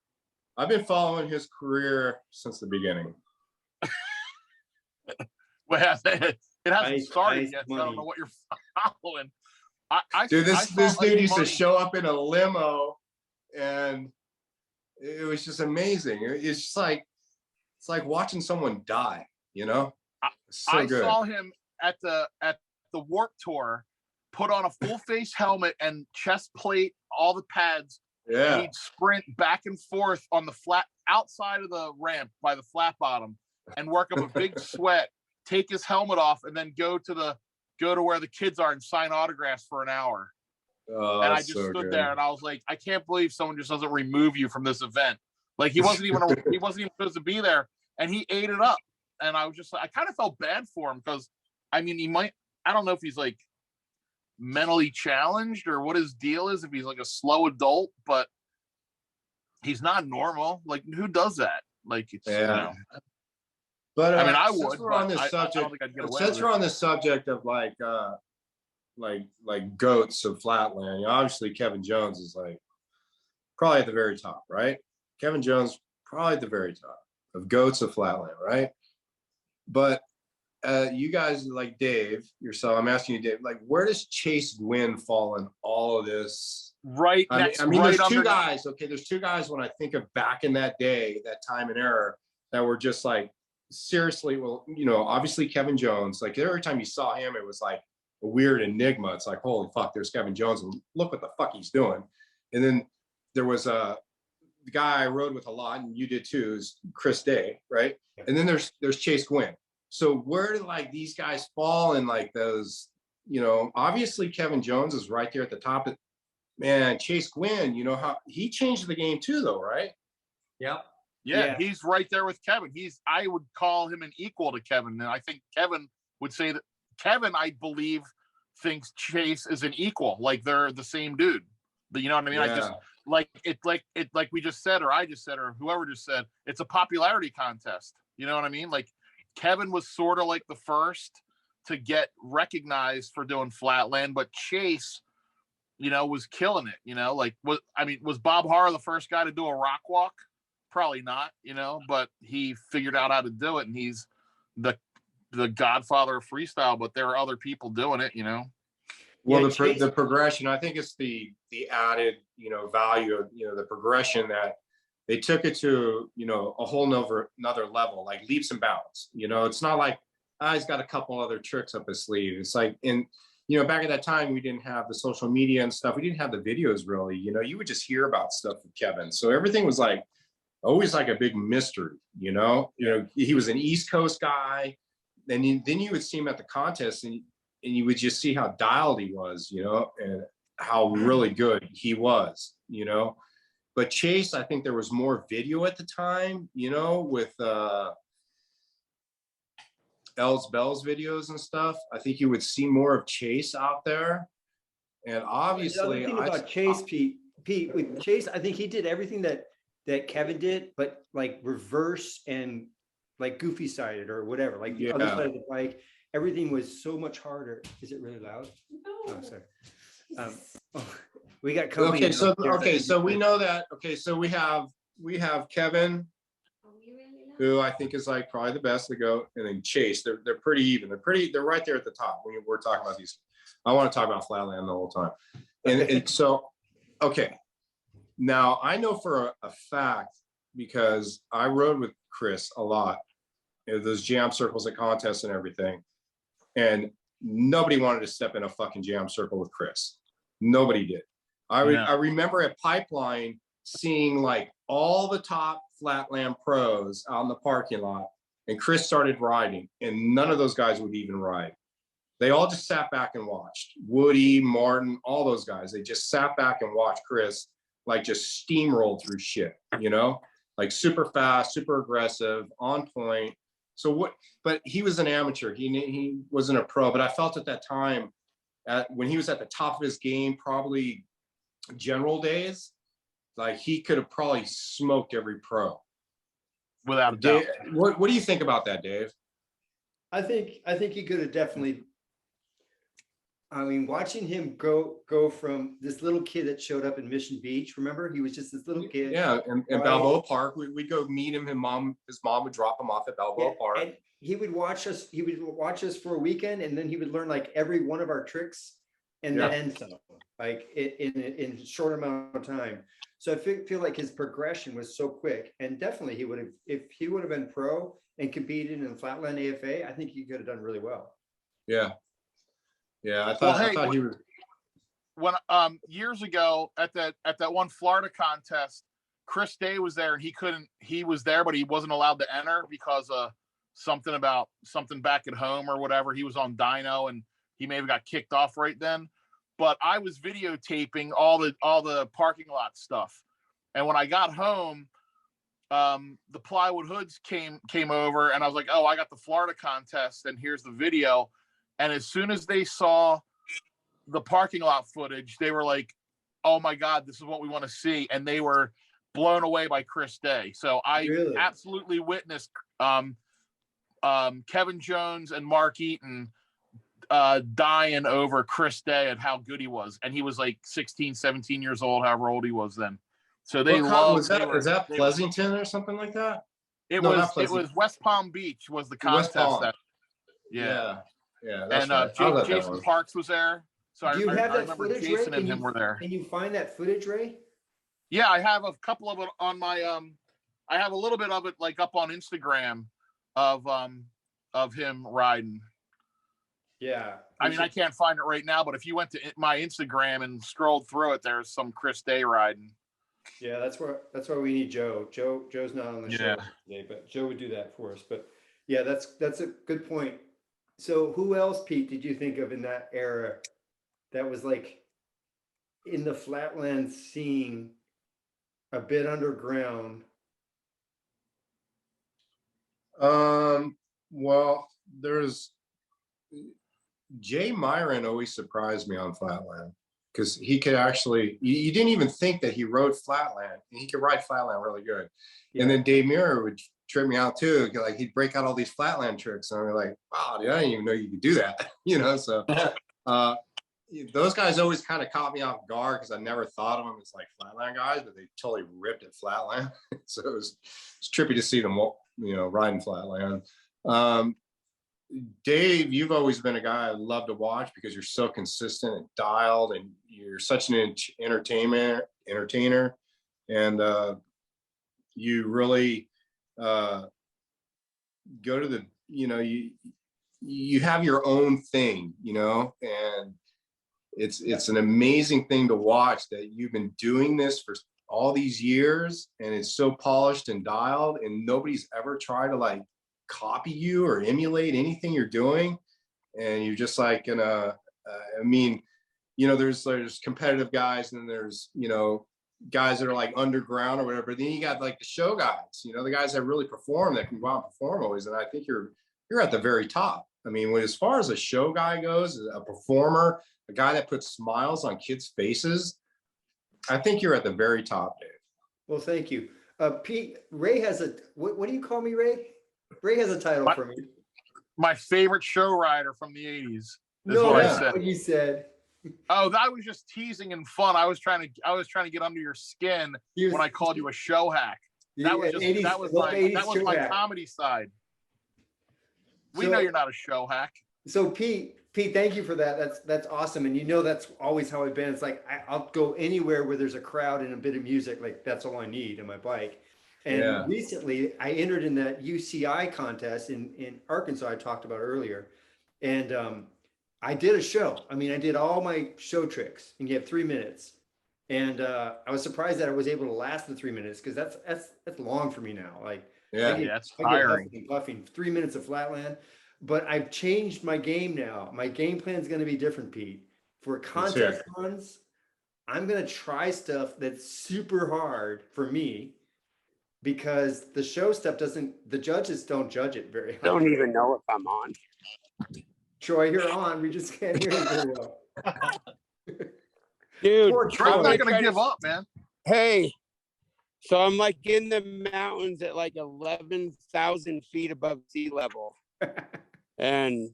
I've been following his career since the beginning.
Well, it hasn't started yet, so I don't know what you're following.
This dude used to show up in a limo, and it was just amazing. It's just like, it's like watching someone die, So good.
I saw him at the Warped Tour, put on a full face helmet and chest plate, all the pads.
Yeah.
He'd sprint back and forth on the flat outside of the ramp by the flat bottom and work up a big sweat, take his helmet off, and then go to where the kids are and sign autographs for an hour.
Oh,
and I just stood there and I was like, I can't believe someone just doesn't remove you from this event. Like he wasn't even supposed to be there, and he ate it up. And I was just like, I kind of felt bad for him because I don't know if he's like mentally challenged or what his deal is, if he's like a slow adult, but he's not normal. Like, who does that? Like, it's,
Yeah.
you know.
But
I mean, I
since
would,
we're on
but
this
I
subject,
don't think I'd get away
since
with
we're
it.
on the subject of like goats of Flatland, you know, obviously Kevin Jones is like probably at the very top, right? Kevin Jones probably at the very top of goats of Flatland, right? But you guys, like Dave, yourself, I'm asking you, Dave, like, where does Chase Gwynn fall in all of this?
Right next,
I mean,
right
there's two
under.
guys. Okay, there's two guys when I think of back in that day, that time and era, that were just like seriously. Well, you know, obviously Kevin Jones. Like every time you saw him, it was like a weird enigma. It's like, holy fuck, there's Kevin Jones, and look what the fuck he's doing. And then there was the guy I rode with a lot, and you did too, is Chris Day, right? And then there's Chase Gwynn. So where do like these guys fall in like those? You know, obviously Kevin Jones is right there at the top. Man, Chase Gwynn, you know how he changed the game too, though, right?
Yep.
Yeah, he's right there with Kevin. I would call him an equal to Kevin. And I think Kevin would say that Kevin, I believe, thinks Chase is an equal, like they're the same dude. But you know what I mean?
Yeah.
I just like we just said, or I just said, or whoever just said, it's a popularity contest. You know what I mean? Like Kevin was sort of like the first to get recognized for doing Flatland, but Chase, you know, was killing it, you know, like was Bob Harr the first guy to do a rock walk? Probably not, you know, but he figured out how to do it, and he's the godfather of freestyle, but there are other people doing it, you know.
Well, the progression, I think it's the added, you know, value of, you know, the progression that they took it to, you know, a whole another level, like leaps and bounds. You know, it's not like, he's got a couple other tricks up his sleeve. It's like, you know, back at that time, we didn't have the social media and stuff. We didn't have the videos really, you know, you would just hear about stuff with Kevin. So everything was like, always like a big mystery, you know. You know, he was an East Coast guy. And then you would see him at the contest, and you would just see how dialed he was, you know, and how really good he was, you know. But Chase, I think there was more video at the time, you know, with Els Bells videos and stuff. I think you would see more of Chase out there. And obviously,
the other thing about Chase, Pete, with Chase, I think he did everything that Kevin did, but like reverse and like goofy sided or whatever, like the other side of the bike. Everything was so much harder. Is it really loud? No. Oh, sorry. We got company.
So we know that. Okay, so we have Kevin, who I think is like probably the best to go, and then Chase. They're pretty even. They're right there at the top when we're talking about these. I want to talk about Flatland the whole time. And so, okay. Now I know for a fact, because I rode with Chris a lot, you know, those jam circles at contests and everything. And nobody wanted to step in a fucking jam circle with Chris. Nobody did. I remember at Pipeline seeing like all the top Flatland pros out in the parking lot, and Chris started riding, and none of those guys would even ride. They all just sat back and watched. Woody, Martin, all those guys, they just sat back and watched Chris like just steamroll through shit, you know, like super fast, super aggressive, on point. So but he was an amateur. He wasn't a pro, but I felt at that time, when he was at the top of his game, probably general days, like he could have probably smoked every pro.
Without a doubt.
What do you think about that, Dave?
I think he could have definitely. I mean, watching him go from this little kid that showed up in Mission Beach, remember? He was just this little kid.
Yeah, and Balboa Park, we'd go meet him. His mom would drop him off at Balboa Park. And
he would watch us. He would watch us for a weekend, and then he would learn like every one of our tricks, and then some, like in a short amount of time. So I feel like his progression was so quick, and definitely he would have, if he would have been pro and competed in Flatland AFA, I think he could have done really well.
Yeah. Yeah, I thought he was.
When years ago at that one Florida contest, Chris Day was there, and he was there, but he wasn't allowed to enter because of something back at home or whatever. He was on dyno, and he may have got kicked off right then. But I was videotaping all the parking lot stuff, and when I got home, the Plywood Hoods came over, and I was like, oh, I got the Florida contest, and here's the video. And as soon as they saw the parking lot footage, they were like, oh my God, this is what we want to see. And they were blown away by Chris Day. So I absolutely witnessed Kevin Jones and Mark Eaton dying over Chris Day and how good he was. And he was like 16, 17 years old, however old he was then. So they loved.
Was that Pleasanton or something like that?
It was West Palm Beach was the contest. Yeah,
that's
and
right.
Jason Parks was there. So
Do you have
I
that
remember
footage,
Jason
Ray?
and him were there.
Can you find that footage, Ray?
Yeah, I have a couple of it on my I have a little bit of it like up on Instagram of him riding.
Yeah.
I mean, I can't find it right now, but if you went to my Instagram and scrolled through it, there's some Chris Day riding.
Yeah, that's where we need Joe. Joe's not on the show today, but Joe would do that for us. But yeah, that's a good point. So who else, Pete, did you think of in that era that was like in the Flatland scene, a bit underground?
Well, there's Jay Myron always surprised me on Flatland because he could actually, you didn't even think that he rode Flatland, and he could ride Flatland really good. Yeah. And then Dave Mirror would trip me out too. Like he'd break out all these Flatland tricks, and I'm like, wow, dude, I didn't even know you could do that. So those guys always kind of caught me off guard because I never thought of them as like Flatland guys, but they totally ripped at Flatland. So it was trippy to see them, riding Flatland. Dave, you've always been a guy I love to watch because you're so consistent and dialed, and you're such an entertainer, and you really go to the, you have your own thing, and it's an amazing thing to watch that you've been doing this for all these years, and it's so polished and dialed, and nobody's ever tried to like copy you or emulate anything you're doing. And you're just like there's competitive guys, and then there's guys that are like underground or whatever. Then you got like the show guys, the guys that really perform, that can go out and perform always. And I think you're at the very top. I mean, as far as a show guy goes, a performer, a guy that puts smiles on kids' faces, I think you're at the very top, Dave.
Well, thank you. Pete, Ray has what do you call me, Ray? Ray has a title for me.
My favorite show rider from the 80s.
No, that's what you said.
Oh, that was just teasing and fun. I was trying to get under your skin when I called you a show hack. That was my comedy side. We know you're not a show hack.
So Pete, thank you for that. That's awesome. And that's always how I've been. It's like I'll go anywhere where there's a crowd and a bit of music. Like that's all I need on my bike. And recently I entered in that UCI contest in Arkansas I talked about earlier. And I did a show. I mean, I did all my show tricks, and you have 3 minutes. And I was surprised that I was able to last the 3 minutes, because that's long for me now. Like,
that's tiring.
Buffing 3 minutes of Flatland. But I've changed my game now. My game plan is going to be different, Pete. For contest runs, I'm going to try stuff that's super hard for me, because the show stuff the judges don't judge it very hard.
Don't even know if I'm on.
Troy, you're on. We just can't hear you very well.
Dude,
I'm not going to give up, man.
Hey, so I'm like in the mountains at like 11,000 feet above sea level. And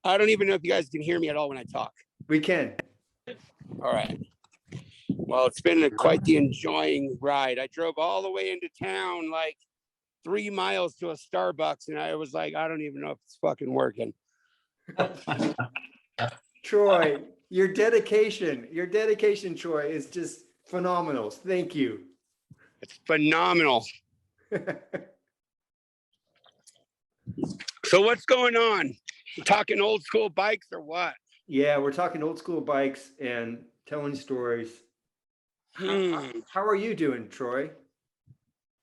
I don't even know if you guys can hear me at all when I talk.
We can.
All right. Well, it's been quite the enjoying ride. I drove all the way into town, like 3 miles to a Starbucks, and I was like, I don't even know if it's fucking working.
Troy, your dedication, Troy, is just phenomenal. Thank you.
It's phenomenal. So what's going on? We're talking old school bikes or what?
Yeah, we're talking old school bikes and telling stories. How are you doing, Troy?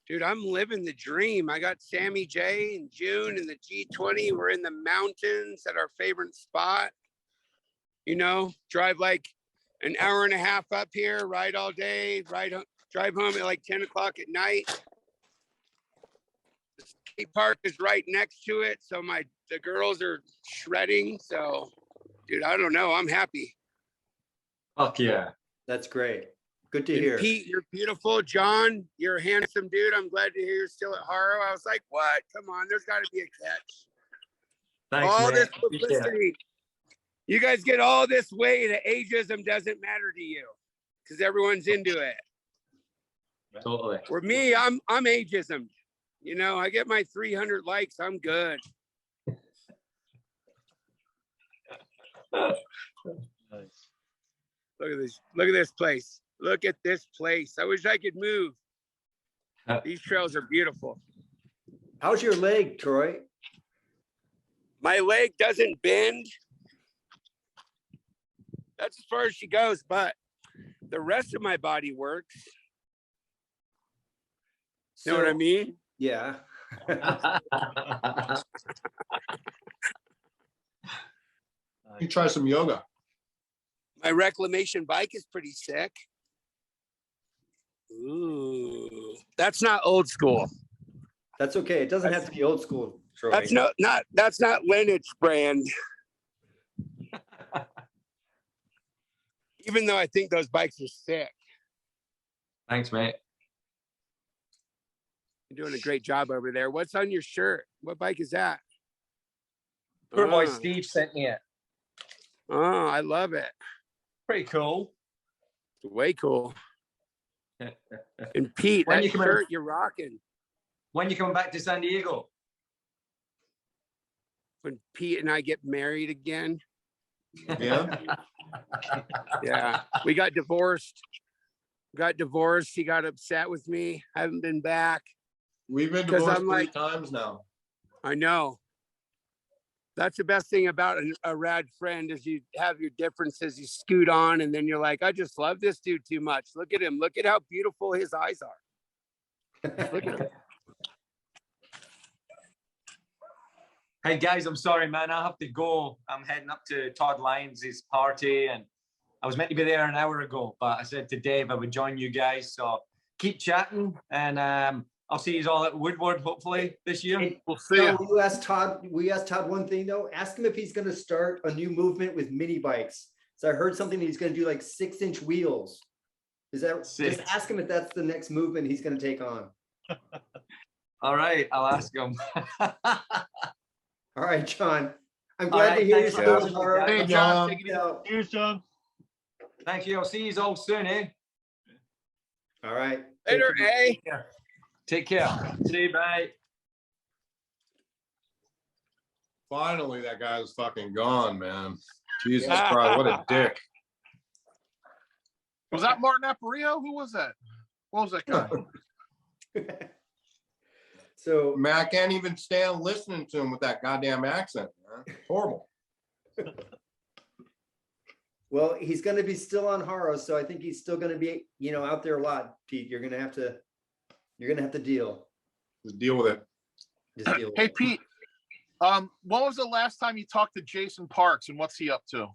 Dude, I'm living the dream. I got Sammy J in June in the G20. We're in the mountains at our favorite spot. Drive like an hour and a half up here, ride all day, drive home at like 10 o'clock at night. The skate park is right next to it, so the girls are shredding. So, dude, I don't know. I'm happy.
Fuck yeah.
That's great. Good to
And
hear.
Pete, you're beautiful. John, you're a handsome dude. I'm glad to hear you're still at Haro. I was like, what? Come on, there's got to be a catch.
Thanks,
All
man.
this
Appreciate it.
publicity. You guys get all this way that ageism doesn't matter to you because everyone's into it.
Totally.
For me, I'm ageism. You know, I get my 300 likes. I'm good.
Nice.
Look at this. Look at this place. Look at this place. I wish I could move. These trails are beautiful.
How's your leg, Troy?
My leg doesn't bend. That's as far as she goes, but the rest of my body works. You know what I mean?
Yeah.
You try some yoga.
My reclamation bike is pretty sick. Ooh, that's not old school.
That's okay. It doesn't have to be old school, Troy.
That's not Lennox brand. Even though I think those bikes are sick.
Thanks, mate.
You're doing a great job over there. What's on your shirt? What bike is that?
Poor boy
Oh.
Steve sent me it.
Oh, I love it.
Pretty cool.
Way cool. And Pete,
When
that
you come
shirt you're rocking.
When you coming back to San Diego?
When Pete and I get married again.
Yeah.
Yeah. We got divorced. He got upset with me. I haven't been back.
We've been
'Cause
divorced
I'm
3
like-
times now.
I know. That's the best thing about a rad friend is you have your differences, you scoot on, and then you're like, I just love this dude too much. Look at him. Look at how beautiful his eyes are. Look at him.
Hey guys, I'm sorry, man. I have to go. I'm heading up to Todd Lyons' party, and I was meant to be there an hour ago, but I said to Dave I would join you guys. So keep chatting, and I'll see you all at Woodward hopefully this year.
Hey,
We'll see
no,
you.
we asked Todd one thing though. Ask him if he's going to start a new movement with mini bikes. So I heard something that he's going to do like 6-inch wheels. Is that
Six.
just ask him if that's the next movement he's going to take on.
All right, I'll ask him.
All right, John. I'm
All
glad
right,
to hear you're
thanks for
still
having
in
me,
Haro.
guys.
Hey, John, take it easy.
Yeah.
Cheers, John.
Thank you. I'll see you all soon, eh?
All right.
Later, eh?
Take care. See you, bye.
Finally, that guy's fucking gone, man. Jesus
Yeah.
Christ, what a dick.
Was that Martin Apparillo? Who was that? What was that guy?
So
Man, I can't even stand listening to him with that goddamn accent, man. Horrible.
well, he's going to be still on Haro, so I think he's still going to be, out there a lot, Pete. You're going to have to deal.
Just deal with it.
Just deal with
Hey,
it.
Pete. When was the last time you talked to Jason Parks and what's he up to?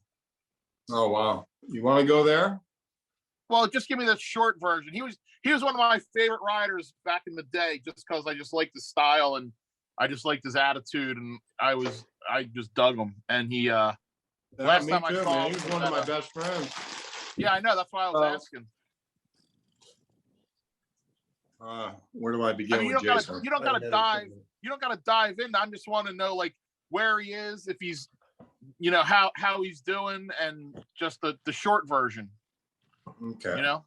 Oh, wow. You want to go there?
Well, just give me the short version. He was one of my favorite riders back in the day, just because I just liked his style and I just liked his attitude, and I just dug him. And he last
me
time I
too,
saw
man.
him
He's
was
one of
at
my
a-
best friends.
Yeah, I know. That's why I was asking.
Where do I begin
I mean,
with Jason?
you don't gotta dive in. I just want to know like where he is, if he's, how he's doing, and just the short version.
Okay.
You know.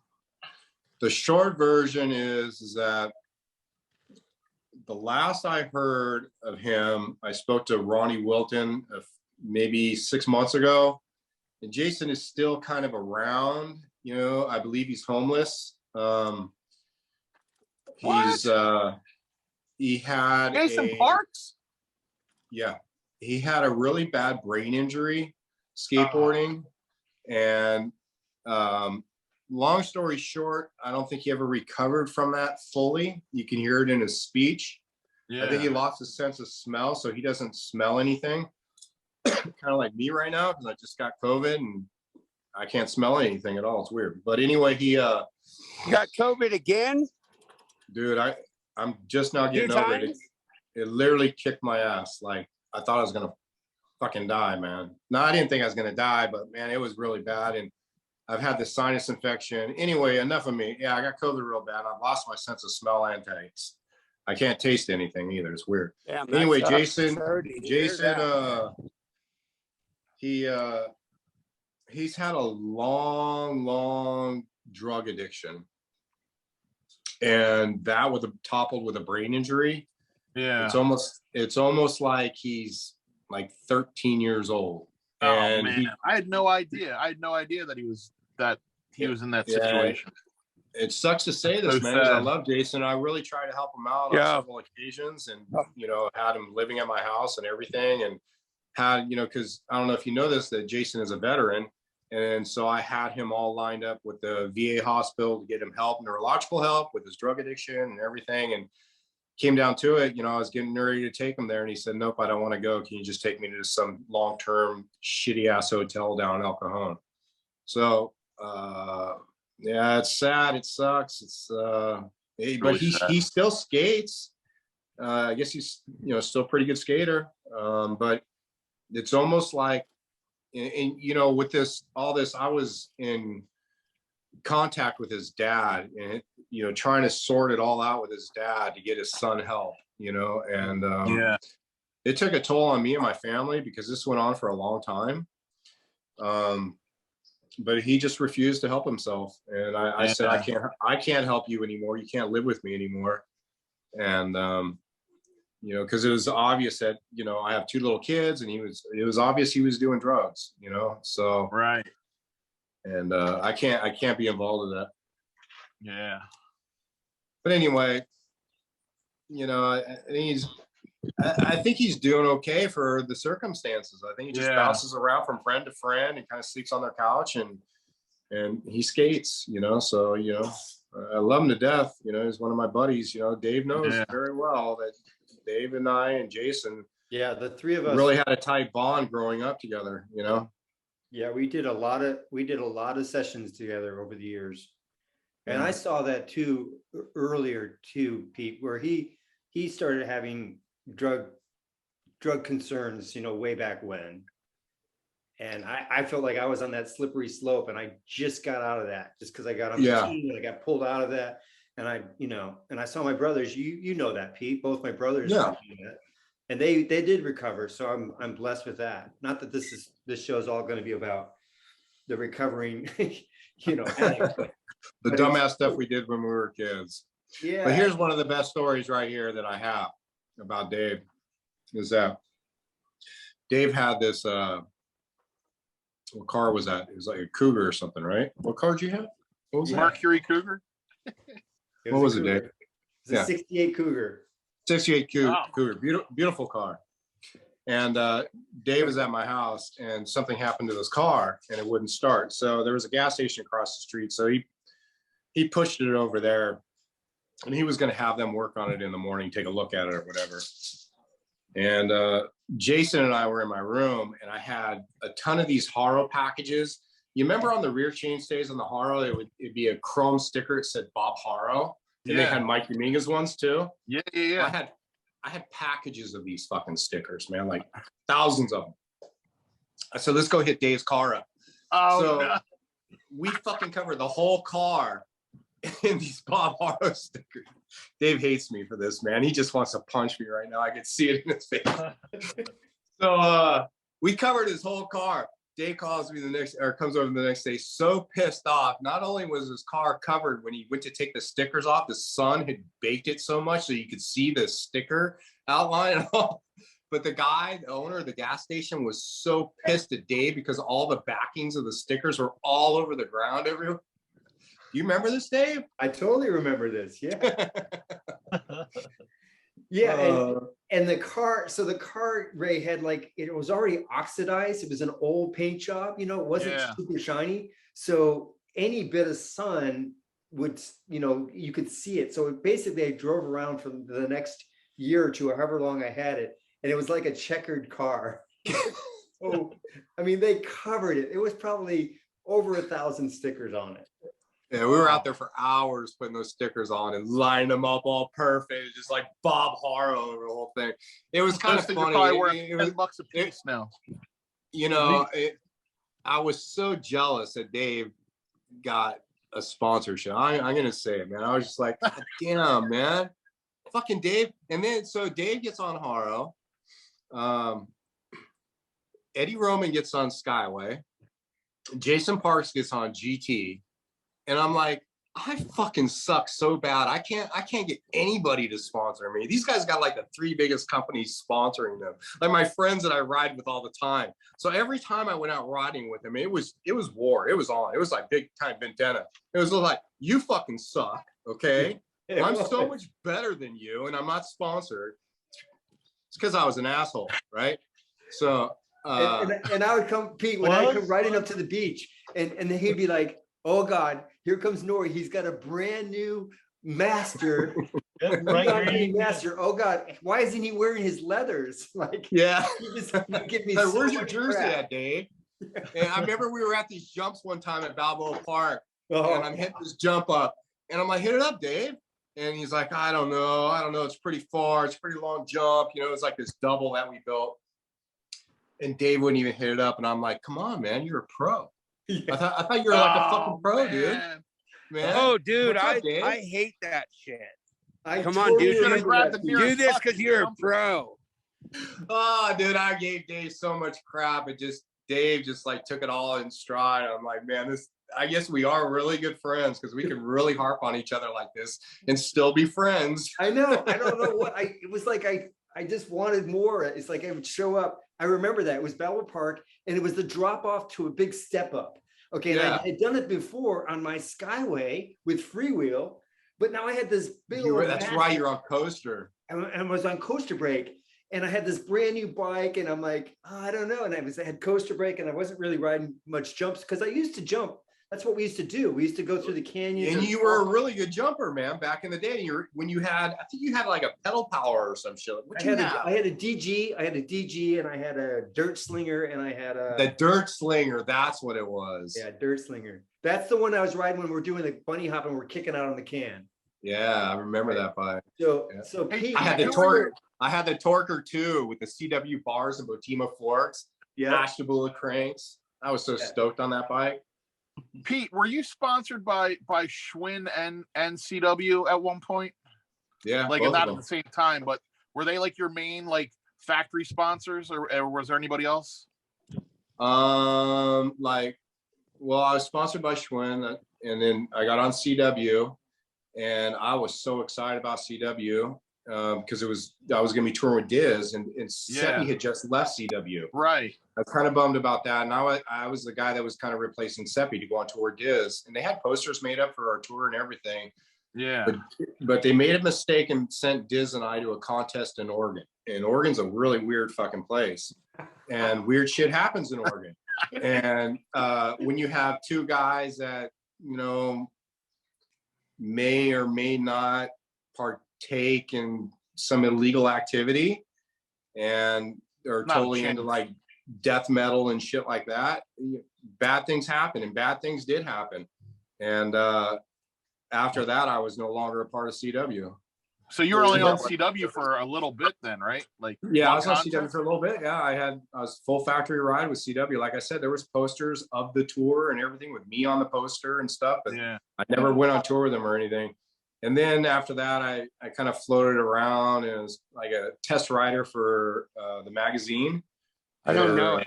The short version is that the last I heard of him, I spoke to Ronnie Wilton maybe 6 months ago, and Jason is still kind of around. I believe he's homeless. He had
Jason Parks.
Yeah, he had a really bad brain injury skateboarding, and long story short, I don't think he ever recovered from that fully. You can hear it in his speech.
Yeah.
I think he lost his sense of smell, so he doesn't smell anything. Kind of like me right now, because I just got COVID and I can't smell anything at all. It's weird. But anyway, he
got COVID again?
Dude, I'm just now getting over it. It literally kicked my ass. Like, I thought I was gonna fucking die, man. No, I didn't think I was gonna die, but man, it was really bad. And I've had the sinus infection. Anyway, enough of me. Yeah, I got COVID real bad. I've lost my sense of smell and taste. I can't taste anything either. It's weird.
Damn,
Anyway,
that's,
Jason,
sorry to hear
Jason,
that.
he's had a long drug addiction, and that toppled with a brain injury.
Yeah.
It's almost like he's like 13 years old.
Oh
And
man, I had no idea. I had no idea that he was in that situation.
It sucks to say this,
So
man, because I
sad.
love Jason. I really try to help him out on several occasions, and had him living at my house and everything, and had because I don't know if you know this, that Jason is a veteran, and so I had him all lined up with the VA hospital to get him help, neurological help with his drug addiction and everything, and came down to it. I was getting ready to take him there, and he said, "Nope, I don't want to go. Can you just take me to some long-term shitty ass hotel down in El Cajon?" So yeah, it's sad. It sucks. It's but
really
he still skates. I guess he's still a pretty good skater. But it's almost like, and with all this, I was in contact with his dad, and trying to sort it all out with his dad to get his son help. And it took a toll on me and my family because this went on for a long time. But he just refused to help himself, and I said, I can't help you anymore. You can't live with me anymore. And because it was obvious that I have 2 little kids, and it was obvious he was doing drugs. So
Right.
And I can't be involved with that.
Yeah.
But anyway, I think he's doing okay for the circumstances. I think he just bounces around from friend to friend and kind of sleeps on their couch, and he skates, so, I love him to death. He's one of my buddies. Dave knows very well that Dave and I and Jason,
the 3 of us
really had a tight bond growing up together,
Yeah, we did a lot of sessions together over the years. And I saw that too earlier too, Pete, where he started having drug concerns, way back when. And I felt like I was on that slippery slope, and I just got out of that just because I got on the team and I got pulled out of that. And I saw my brothers, you know that, Pete, both my brothers were doing that, and they did recover. So I'm blessed with that. Not that this show is all going to be about the recovering, addict,
the dumbass stuff we did when we were kids.
Yeah.
But here's one of the best stories right here that I have about Dave, is that Dave had this, what car was that? It was like a Cougar or something, right? What car did you have? What was
Mercury Cougar?
What was it, Dave?
It was a 68 Cougar.
68 Cougar, beautiful car. And Dave was at my house, and something happened to this car, and it wouldn't start. So there was a gas station across the street. So he pushed it over there, and he was going to have them work on it in the morning, take a look at it or whatever. And Jason and I were in my room, and I had a ton of these Haro packages. You remember on the rear chainstays on the Haro, it'd be a chrome sticker. It said Bob Haro. And they had Mike Dominguez ones too.
Yeah.
I had packages of these fucking stickers, man, like thousands of them. I said, let's go hit Dave's car up. No. We fucking covered the whole car in these Bob Haro stickers. Dave hates me for this, man. He just wants to punch me right now. I can see it in his face. So we covered his whole car. Dave calls me comes over the next day, so pissed off. Not only was his car covered, when he went to take the stickers off, the sun had baked it so much so you could see the sticker outline and all. But the owner of the gas station, was so pissed at Dave because all the backings of the stickers were all over the ground everywhere. Do you remember this, Dave?
I totally remember this. Yeah. Yeah, and the car, so the car, Ray, had it was already oxidized. It was an old paint job, it wasn't super shiny. So any bit of sun would, you could see it. So basically I drove around for the next year or two, or however long I had it, and it was like a checkered car. So, I mean, they covered it. It was probably over 1,000 stickers on it.
Yeah, we were out there for hours putting those stickers on and lining them up all perfect, just like Bob Haro over the whole thing. It was kind of funny.
It was $10 a piece now.
I was so jealous that Dave got a sponsorship. I'm gonna say it, man. I was just like, God damn, man, fucking Dave. And then so Dave gets on Haro. Eddie Roman gets on Skyway. Jason Parks gets on GT. And I'm like, I fucking suck so bad. I can't get anybody to sponsor me. These guys got like the 3 biggest companies sponsoring them. Like my friends that I ride with all the time. So every time I went out riding with them, it was war. It was on. It was like big time vendetta. It was like, you fucking suck. Okay. I'm so much better than you and I'm not sponsored. It's because I was an asshole, right? So
and I would come, Pete, when I come riding up to the beach, and then he'd be like, "Oh God, here comes Nori. He's got a brand new Master, Master. Oh God, why isn't he wearing his leathers?" Like,
yeah,
he'd give me
like,
so
where's your
much
jersey
crap.
at, Dave? And I remember we were at these jumps one time at Balboa Park, and I'm hitting this jump up, and I'm like, "Hit it up, Dave." And he's like, I don't know. It's pretty far. It's a pretty long jump. You know, it's like this double that we built. And Dave wouldn't even hit it up. And I'm like, come on, man, you're a pro. Yeah. I thought you were like a fucking pro, dude. Man.
Oh, dude,
up,
I hate that shit.
Come
on, dude.
Do
this because you're a pro.
Oh, dude, I gave Dave so much crap. Dave just like took it all in stride. I'm like, man, I guess we are really good friends because we can really harp on each other like this and still be friends.
I know. I don't know what it was like. I just wanted more. It's like I would show up. I remember that it was Balboa Park and it was the drop off to a big step up. Okay. And I had done it before on my Skyway with freewheel, but now I had this big
that's right. You're on coaster.
And I was on coaster brake and I had this brand new bike and I'm like, oh, I don't know. And I had coaster brake and I wasn't really riding much jumps because I used to jump. That's what we used to do. We used to go through the canyons.
And you were a really good jumper, man, back in the day. When you had, I think you had like a pedal power or some shit.
I had a DG and I had a dirt slinger and I had a...
The dirt slinger, that's what it was.
Yeah, dirt slinger. That's the one I was riding when we were doing the bunny hop and we're kicking out on the can.
Yeah, I remember that bike.
So Pete,
I had the torque. I had the torquer too with the CW bars and Botima forks. Yeah, Ashtabula cranks. I was so stoked on that bike.
Pete, were you sponsored by Schwinn and CW at one point?
Yeah,
like not at the same time, but were they like your main like factory sponsors, or was there anybody else?
Like, well, I was sponsored by Schwinn, and then I got on CW, and I was so excited about CW because I was gonna be touring with Diz, and Seppi had just left CW.
Right.
I was kind of bummed about that. And I was the guy that was kind of replacing Seppi to go on tour with Diz. And they had posters made up for our tour and everything.
Yeah.
But they made a mistake and sent Diz and I to a contest in Oregon. And Oregon's a really weird fucking place. And weird shit happens in Oregon. And when you have 2 guys that, you know, may or may not partake in some illegal activity and are totally into like death metal and shit like that, bad things happen, and bad things did happen. And after that, I was no longer a part of CW.
So you were only on CW for a little bit then, right? Like,
yeah, I was on CW for a little bit. Yeah, I was full factory ride with CW. Like I said, there was posters of the tour and everything with me on the poster and stuff. But I never went on tour with them or anything. And then after that, I kind of floated around and was like a test rider for the magazine.
I don't know.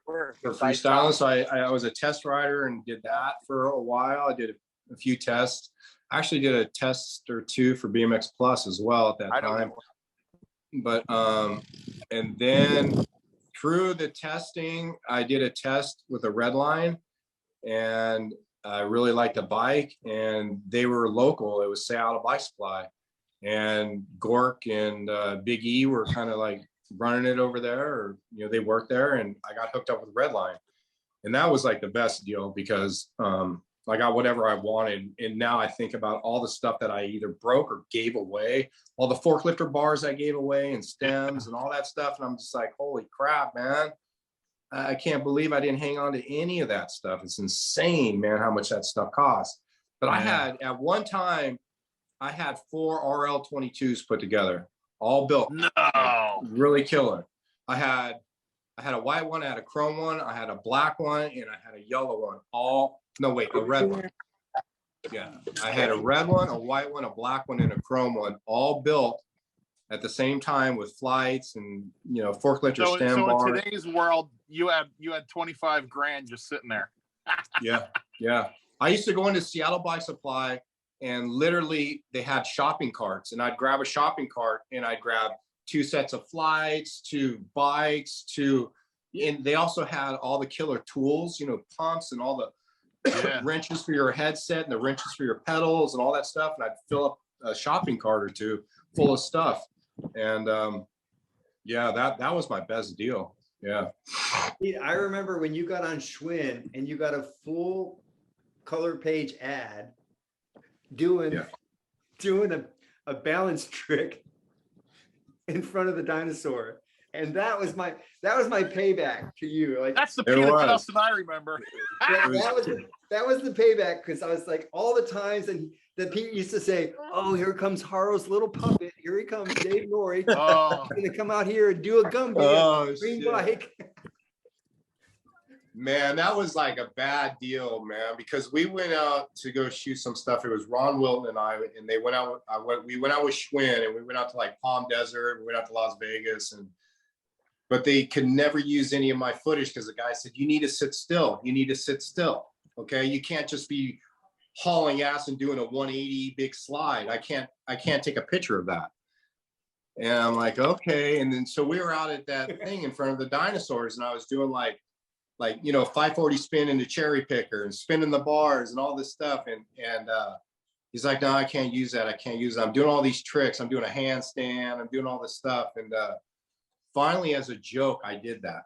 For Freestyle. So I was a test rider and did that for a while. I did a few tests. I actually did a test or 2 for BMX Plus as well at that time. But and then through the testing, I did a test with a red line, and I really liked the bike, and they were local. It was Seattle Bike Supply, and Gork and Big E were kind of like running it over there, or you know, they worked there, and I got hooked up with Redline, and that was like the best deal because I got whatever I wanted. And now I think about all the stuff that I either broke or gave away, all the forklifter bars I gave away and stems and all that stuff, and I'm just like, holy crap, man, I can't believe I didn't hang on to any of that stuff. It's insane, man, how much that stuff costs. But I had at one time, I had 4 RL22s put together, all built.
No,
really killer. I had a white one, I had a chrome one, I had a black one, and I had a yellow one, all No, wait, a red one. Yeah, I had a red one, a white one, a black one, and a chrome one, all built at the same time with flights and, you know, forklift or stand
So
bar.
in today's world, you had 25 grand just sitting there.
Yeah. I used to go into Seattle Bike Supply, and literally they had shopping carts, and I'd grab a shopping cart and I'd grab 2 sets of flights, 2 bikes, and they also had all the killer tools, you know, pumps and all the wrenches for your headset and the wrenches for your pedals and all that stuff. And I'd fill up a shopping cart or 2 full of stuff. And yeah, that was my best deal. Yeah.
I remember when you got on Schwinn and you got a full color page ad doing a balance trick in front of the dinosaur. And that was my payback to you. Like,
that's the Peter Custom I remember.
that was the payback, because I was like, all the times that Pete used to say, "Oh, here comes Haro's little puppet. Here he comes, Dave Norrie. He's gonna come out here and do a Gumby green bike."
Man, that was like a bad deal, man, because we went out to go shoot some stuff. It was Ron Wilton and I, and they went out. We went out with Schwinn, and we went out to like Palm Desert. We went out to Las Vegas, but they could never use any of my footage because the guy said, "You need to sit still. You need to sit still. Okay, you can't just be hauling ass and doing a 180 big slide. I can't take a picture of that." And I'm like, okay. And then so we were out at that thing in front of the dinosaurs, and I was doing like, you know, 540 spin into cherry picker and spinning the bars and all this stuff. And he's like, "No, I can't use that. I can't use it. I'm doing all these tricks. I'm doing a handstand. I'm doing all this stuff." And finally, as a joke, I did that.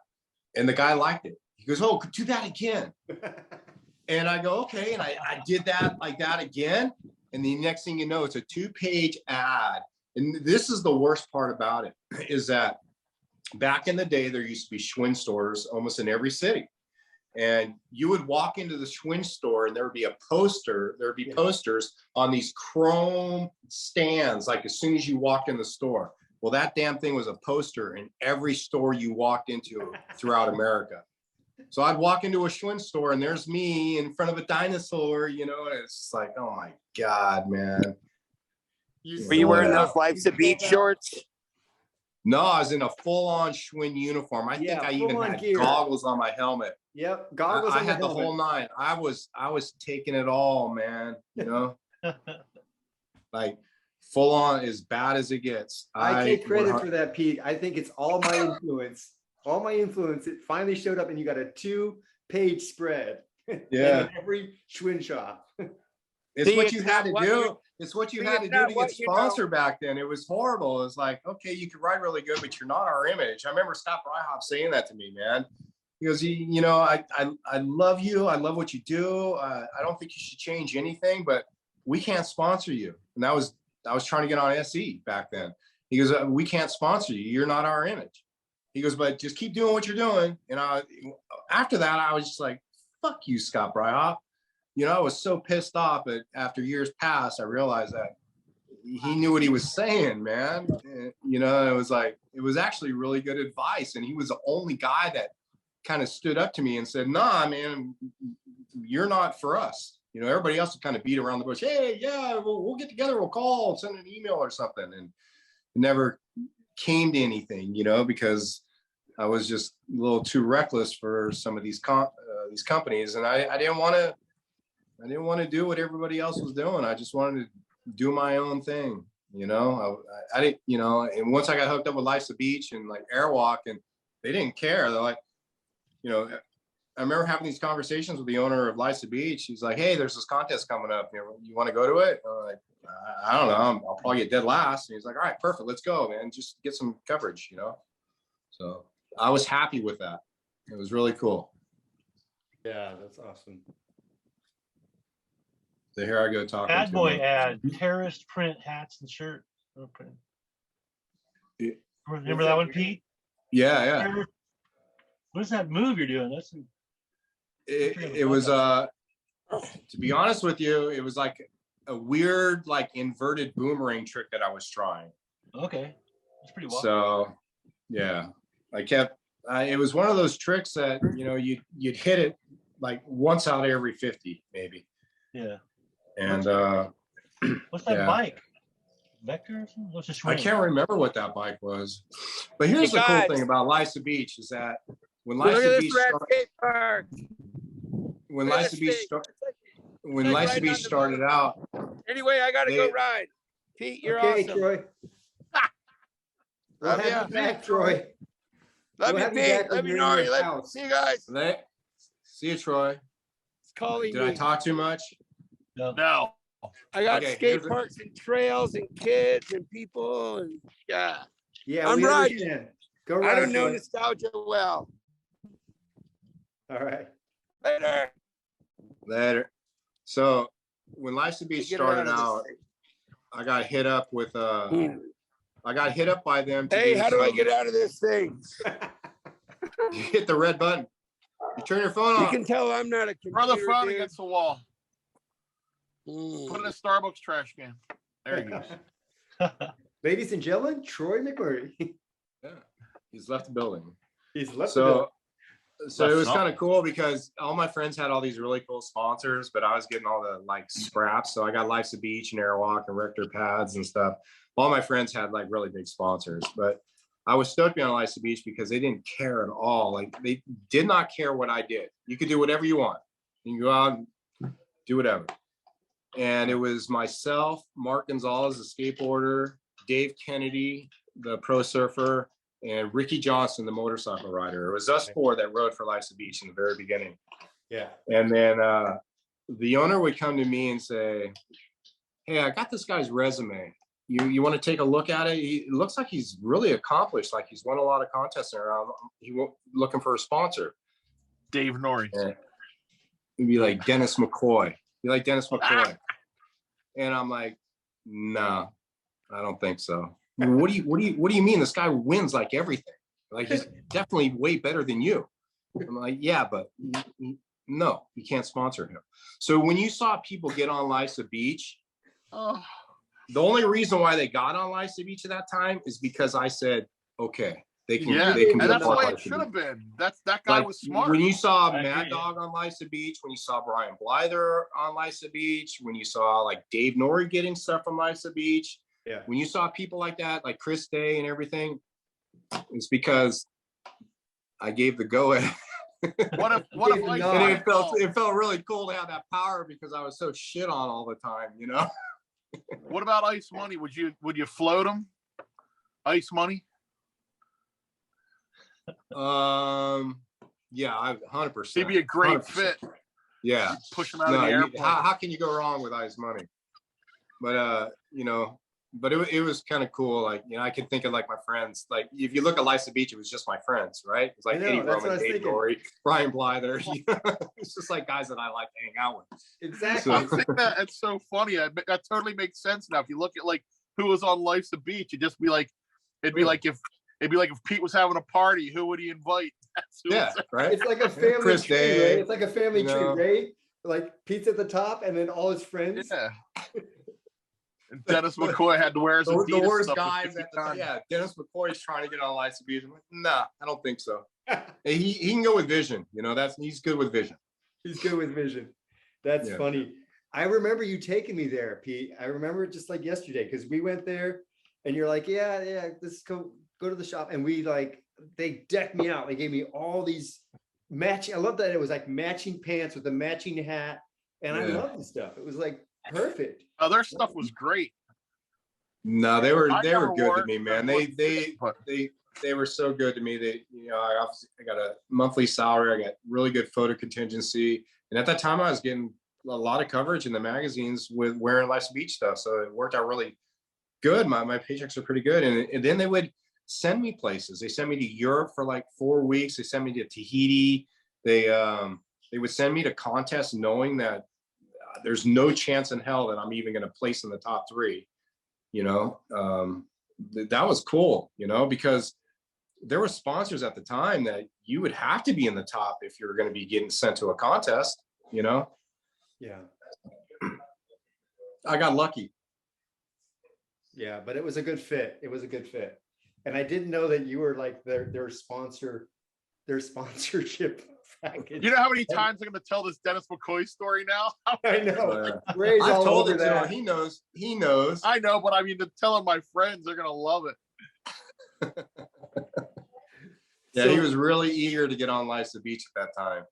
And the guy liked it. He goes, "Oh, do that again." And I go, okay. And I did that like that again. And the next thing you know, it's a 2-page ad. And this is the worst part about it, is that back in the day, there used to be Schwinn stores almost in every city. And you would walk into the Schwinn store and there would be a poster. There would be posters on these chrome stands, like as soon as you walked in the store. Well, that damn thing was a poster in every store you walked into throughout America. So I'd walk into a Schwinn store and there's me in front of a dinosaur, you know, and it's just like, oh my God, man.
Were you wearing those Life's a Beach shorts?
No, I was in a full-on Schwinn uniform. I think I even had goggles on my helmet.
Yep, goggles.
I had the whole 9. I was taking it all, man. You know, like full on, as bad as it gets.
I take credit for that, Pete. I think it's all my influence. All my influence. It finally showed up, and you got a 2-page spread.
Yeah,
in every Schwinn shop.
It's what you had to do. It's what you had to do to get sponsored back then. It was horrible. It's like, okay, you can ride really good, but you're not our image. I remember Scott Bryhoff saying that to me, man. He goes, you know, I love you. I love what you do. I don't think you should change anything, but we can't sponsor you. And I was trying to get on SE back then. He goes, we can't sponsor you. You're not our image. He goes, but just keep doing what you're doing. And after that, I was just like, fuck you, Scott Bryhoff. You know, I was so pissed off, but after years passed, I realized that he knew what he was saying, man. And, you know, it was actually really good advice. And he was the only guy that kind of stood up to me and said, "Nah, man, you're not for us." You know, everybody else would kind of beat around the bush. "Hey, yeah, we'll get together. We'll call, send an email or something." And it never came to anything, you know, because I was just a little too reckless for some of these companies. And I didn't want to do what everybody else was doing. I just wanted to do my own thing, you know. I didn't, you know. And once I got hooked up with Life's a Beach and like Airwalk, and they didn't care. They're like, you know, I remember having these conversations with the owner of Life's a Beach. He's like, "Hey, there's this contest coming up. You want to go to it?" I'm like, "I don't know. I'll probably get dead last." And he's like, "All right, perfect. Let's go, man. Just get some coverage, you know." So I was happy with that. It was really cool.
Yeah, that's awesome.
So here I go talking.
Bad boy ad, terrorist print hats and shirt. Remember that one, Pete?
Yeah.
What is that move you're doing?
It was to be honest with you, it was like a weird, like inverted boomerang trick that I was trying.
Okay, that's pretty wild.
So yeah, it was one of those tricks that, you know, you'd hit it like once out of every 50, maybe.
Yeah.
And
What's that
yeah.
bike? Vector or something? What's the
I
Schwinn?
can't remember what that bike was. But here's
Hey,
the cool
guys.
thing about Lysa Beach is that when
Look
Lysa
at
Beach
this red
started,
skate park.
when
Look at
Lysa
this
Beach
thing.
started,
It's
when
like
Lysa
riding
Beach
on the
started
moon.
out,
Anyway, I gotta
They-
go ride. Pete, you're
Okay,
awesome.
Troy. We'll
Love
have
ya.
you back, Troy.
Love
We'll
you,
have you
Pete.
back when
Love you,
you're in your
Nori.
house.
See you guys.
see you, Troy.
It's calling
Did
me.
I talk too much?
No.
I got
Okay,
skate
here's the-
parks and trails and kids and people and yeah.
Yeah,
I'm
we
riding.
understand. Go
I
right,
don't know
Troy.
nostalgia well.
All right.
Later.
Later. So when Lysa Beach
Get her
started
out of
out,
this
I got hit up with
thing.
I got hit up by them to
Hey, how do I
some-
get out of this thing?
You hit the red button. You turn your phone
You
on.
can tell I'm not a
Throw the
computer
phone
dude.
against the wall.
Mm.
Put it in a Starbucks trash can. There he goes.
Ladies and gentlemen, Troy McMurray.
Yeah, he's left the building.
He's left the building.
So it
Left
was
something.
kind of cool because all my friends had all these really cool sponsors, but I was getting all the like scraps. So I got Life's a Beach and Airwalk and Richter pads and stuff. All my friends had like really big sponsors, but I was stoked on Life's a Beach because they didn't care at all. Like they did not care what I did. You could do whatever you want. You can go out and do whatever. And it was myself, Mark Gonzalez, the skateboarder, Dave Kennedy, the pro surfer, and Ricky Johnson, the motorcycle rider. It was us four that rode for Life's a Beach in the very beginning.
Yeah.
And then the owner would come to me and say, hey, I got this guy's resume. You want to take a look at it? It looks like he's really accomplished. Like he's won a lot of contests around. Looking for a sponsor.
Dave Norrie.
And he'd be like Dennis McCoy. You like Dennis McCoy? And I'm like, no, I don't think so. What do you mean? This guy wins like everything. Like he's definitely way better than you. I'm like, yeah, but no, you can't sponsor him. So when you saw people get on Lysa Beach, the only reason why they got on Lysa Beach at that time is because I said, okay, they can.
Yeah,
They can
and
be a
that's the
part
way
of
it
Lysa
should have
Beach.
been. That guy
Like,
was smart.
when you saw
I
Mad
agree.
Dog on Lysa Beach, when you saw Brian Blyther on Lysa Beach, when you saw like Dave Norrie getting stuff from Lysa Beach,
Yeah.
when you saw people like that, like Chris Day and everything, it's because I gave the go ahead.
What if
Dave
Ice
Nod.
And
Money
it felt really cool to have that power because I was so shit on all the time, you know?
What about Ice Money? Would you float him? Ice Money?
Yeah, I 100%.
He'd be a great
100%.
fit.
Yeah.
Push him out of
No,
the
you-
airplane.
how can you go wrong with Ice Money? But but it was kind of cool. Like, I could think of like my friends. Like if you look at Lysa Beach, it was just my friends, right? It's like
I know,
Eddie
that's what I
Roman,
was
Dave
thinking.
Norrie, Brian Blyther. It's just like guys that I like to hang out with.
Exactly.
I think that's so funny. That totally makes sense now. If you look at like who was on Life's a Beach, it'd just be like, it'd be like if Pete was having a party, who would he invite? That's who
Yeah,
was-
right.
It's like a family
Chris
tree,
Day,
right? It's like a family
you
tree,
know.
right? Like Pete's at the top and then all his friends.
Yeah. And Dennis McCoy had to wear his
The
Adidas
worst
stuff for
guys
50
at the
times.
yeah. Dennis McCoy's trying to get on Lysa Beach. I'm like, nah, I don't think so. Hey, he can go with vision. He's good with vision.
He's good with vision. That's
Yeah.
funny. I remember you taking me there, Pete. I remember it just like yesterday because we went there and you're like, yeah, let's go to the shop. And we they decked me out. They gave me all these I love that it was like matching pants with a matching hat. And I
Yeah.
love the stuff. It was like perfect.
Oh, their stuff was great.
No, they were
I never
good
wore
to
it,
me, man.
but-
They were so good to me. I got a monthly salary. I got really good photo contingency, and at that time I was getting a lot of coverage in the magazines with wearing Lysa Beach stuff. So it worked out really good. My paychecks are pretty good, and then they would send me places. They sent me to Europe for like 4 weeks. They sent me to Tahiti. They would send me to contests knowing that there's no chance in hell that I'm even going to place in the top 3. That was cool, because there were sponsors at the time that you would have to be in the top if you're going to be getting sent to a contest,
Yeah.
I got lucky.
Yeah, but it was a good fit. It was a good fit. And I didn't know that you were like their sponsor their sponsorship package.
You know how many times I'm going to tell this Dennis McCoy story now?
I know. Ray's
I've
all
told
over
it to him.
that.
He knows. He knows.
I know, but I mean, to tell my friends, they're going to love it.
Yeah,
So-
he was really eager to get on Life's a Beach at that time.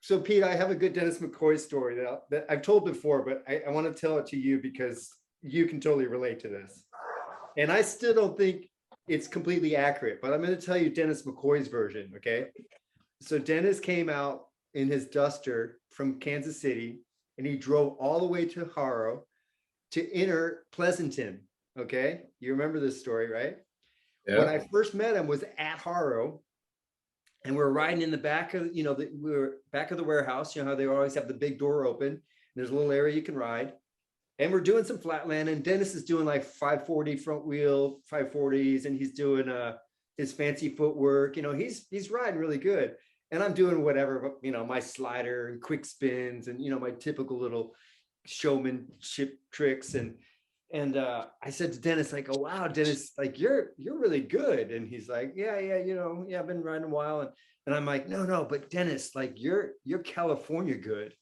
So Pete, I have a good Dennis McCoy story that I've told before, but I want to tell it to you because you can totally relate to this. And I still don't think it's completely accurate, but I'm going to tell you Dennis McCoy's version, okay? So Dennis came out in his Duster from Kansas City, and he drove all the way to Haro to enter Pleasanton, okay? You remember this story, right? When I first met him was at Haro, and we're riding in the back of, we were back of the warehouse, how they always have the big door open, and there's a little area you can ride. And we're doing some flatland, and Dennis is doing like 540 front wheel, 540s, and he's doing his fancy footwork. He's riding really good. And I'm doing whatever, my slider and quick spins and, my typical little showmanship tricks. And I said to Dennis, like, oh, wow, Dennis, like, you're really good. And he's like, yeah, I've been riding a while. And I'm like, no, but Dennis, like, you're California good.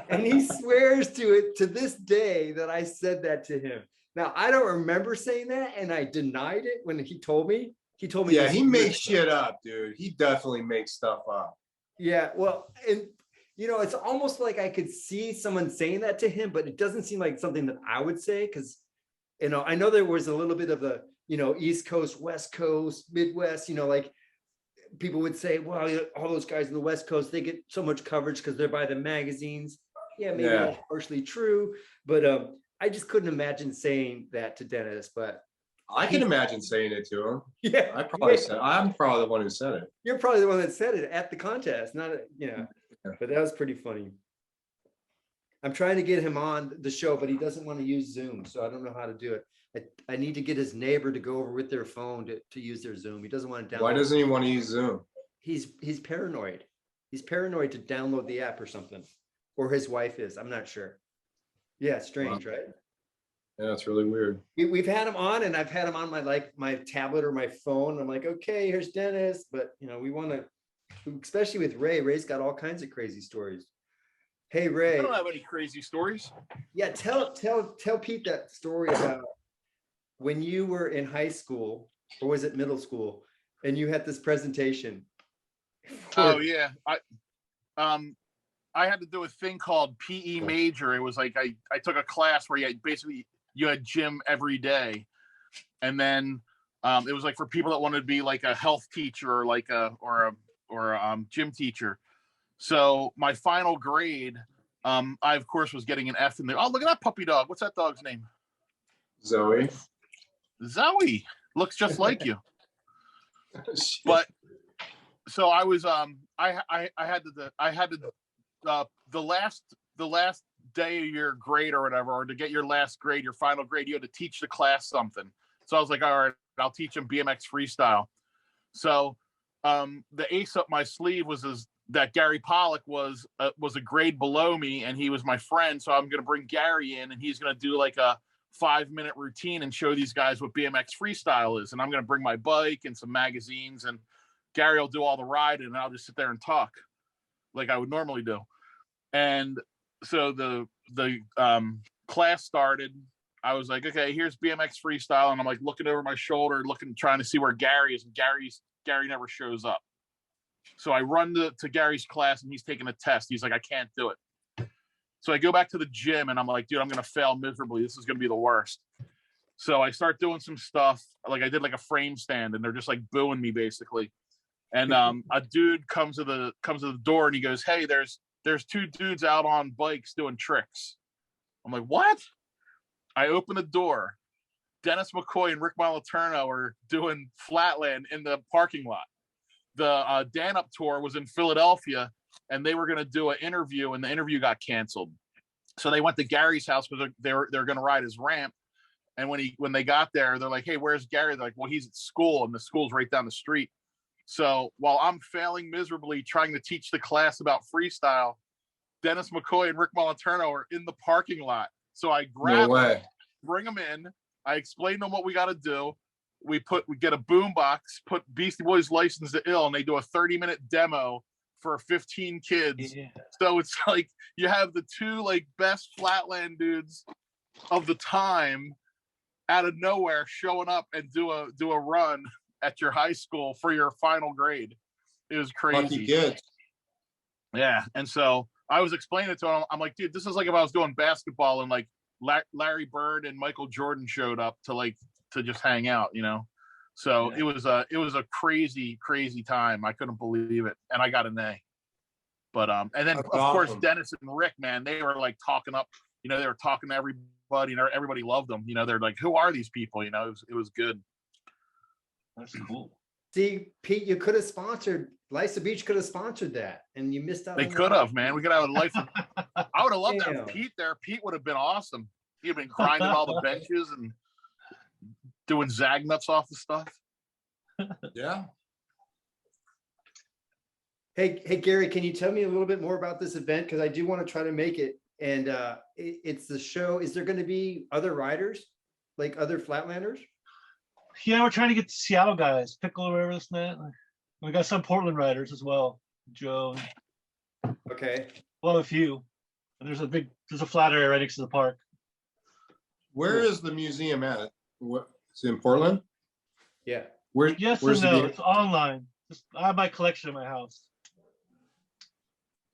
And he swears to it to this day that I said that to him. Now, I don't remember saying that, and I denied it when he told me.
Yeah, he makes shit up, dude. He definitely makes stuff up.
Yeah, well, and it's almost like I could see someone saying that to him, but it doesn't seem like something that I would say because, I know there was a little bit of a, East Coast, West Coast, Midwest, like people would say, well, all those guys in the West Coast, they get so much coverage because they're by the magazines. Yeah, maybe that's partially true, but I just couldn't imagine saying that to Dennis, but
I can imagine saying it to him.
yeah,
I'm probably the one who said it.
You're probably the one that said it at the contest, not, but that was pretty funny. I'm trying to get him on the show, but he doesn't want to use Zoom, so I don't know how to do it. I need to get his neighbor to go over with their phone to use their Zoom. He doesn't want to download.
Why doesn't he want to use Zoom?
He's paranoid. He's paranoid to download the app or something, or his wife is. I'm not sure. Yeah, strange, right?
Yeah, it's really weird.
We've had him on, and I've had him on my tablet or my phone. I'm like, okay, here's Dennis, but we want to, especially with Ray. Ray's got all kinds of crazy stories. Hey, Ray.
I don't have any crazy stories.
Yeah, tell Pete that story about when you were in high school, or was it middle school, and you had this presentation.
Oh yeah, I had to do a thing called PE major. It was like I took a class where you had gym every day, and then it was like for people that wanted to be like a health teacher or like a gym teacher. So my final grade, I of course was getting an F in there. Oh, look at that puppy dog. What's that dog's name?
Zoe.
Zoe looks just like you. But so I was I had the last day of your grade or whatever, or to get your last grade, your final grade, you had to teach the class something. So I was like, all right, I'll teach them BMX freestyle. So the ace up my sleeve was that Gary Pollock was a grade below me, and he was my friend. So I'm going to bring Gary in, and he's going to do like a 5-minute routine and show these guys what BMX freestyle is. And I'm going to bring my bike and some magazines, and Gary will do all the riding, and I'll just sit there and talk like I would normally do. And so the class started. I was like, okay, here's BMX freestyle. And I'm like looking over my shoulder, trying to see where Gary is. And Gary never shows up. So I run to Gary's class, and he's taking a test. He's like, I can't do it. So I go back to the gym, and I'm like, dude, I'm going to fail miserably. This is going to be the worst. So I start doing some stuff. Like I did like a frame stand, and they're just like booing me basically. And a dude comes to the door, and he goes, hey, there's 2 dudes out on bikes doing tricks. I'm like, what? I open the door. Dennis McCoy and Rick Malaterno are doing Flatland in the parking lot. The Dan Up tour was in Philadelphia, and they were going to do an interview, and the interview got canceled. So they went to Gary's house because they're going to ride his ramp. And when they got there, they're like, hey, where's Gary? They're like, well, he's at school, and the school's right down the street. So while I'm failing miserably trying to teach the class about freestyle, Dennis McCoy and Rick Malaterno are in the parking lot. So I grab them, bring them in. I explain to them what we got to do. we get a boom box, put Beastie Boys License to Ill, and they do a 30-minute demo for 15 kids.
Yeah.
So it's like you have the two like best Flatland dudes of the time out of nowhere showing up and do a run at your high school for your final grade. It was crazy.
Good.
Yeah. And so I was explaining it to him. I'm like, dude, this is like if I was doing basketball and like Larry Bird and Michael Jordan showed up to just hang out, you know? So it was a crazy, crazy time. I couldn't believe it. And I got an A. But and then
That's
of course
awesome.
Dennis and Rick, man, they were like talking up, you know, they were talking to everybody, and everybody loved them. You know, they're like, who are these people? You know, it was good.
That's cool.
See, Pete, you could have sponsored, Lysa Beach could have sponsored that, and you missed out.
They
on
could
that.
have, man. We could have a life. I would have loved to
Damn.
have Pete there. Pete would have been awesome. He'd have been grinding all the benches and doing zag nuts off the stuff.
Yeah.
Hey, Gary, can you tell me a little bit more about this event? Because I do want to try to make it. And it's the show. Is there going to be other riders, like other Flatlanders?
Yeah, we're trying to get the Seattle guys, Pickle or whatever this man. We got some Portland riders as well. Joe.
Okay.
Well, a few. And there's a flat area right next to the park.
Where is the museum at? What, it's in Portland?
Yeah.
Yes
where's
and no.
the
It's online. I have my collection in my house.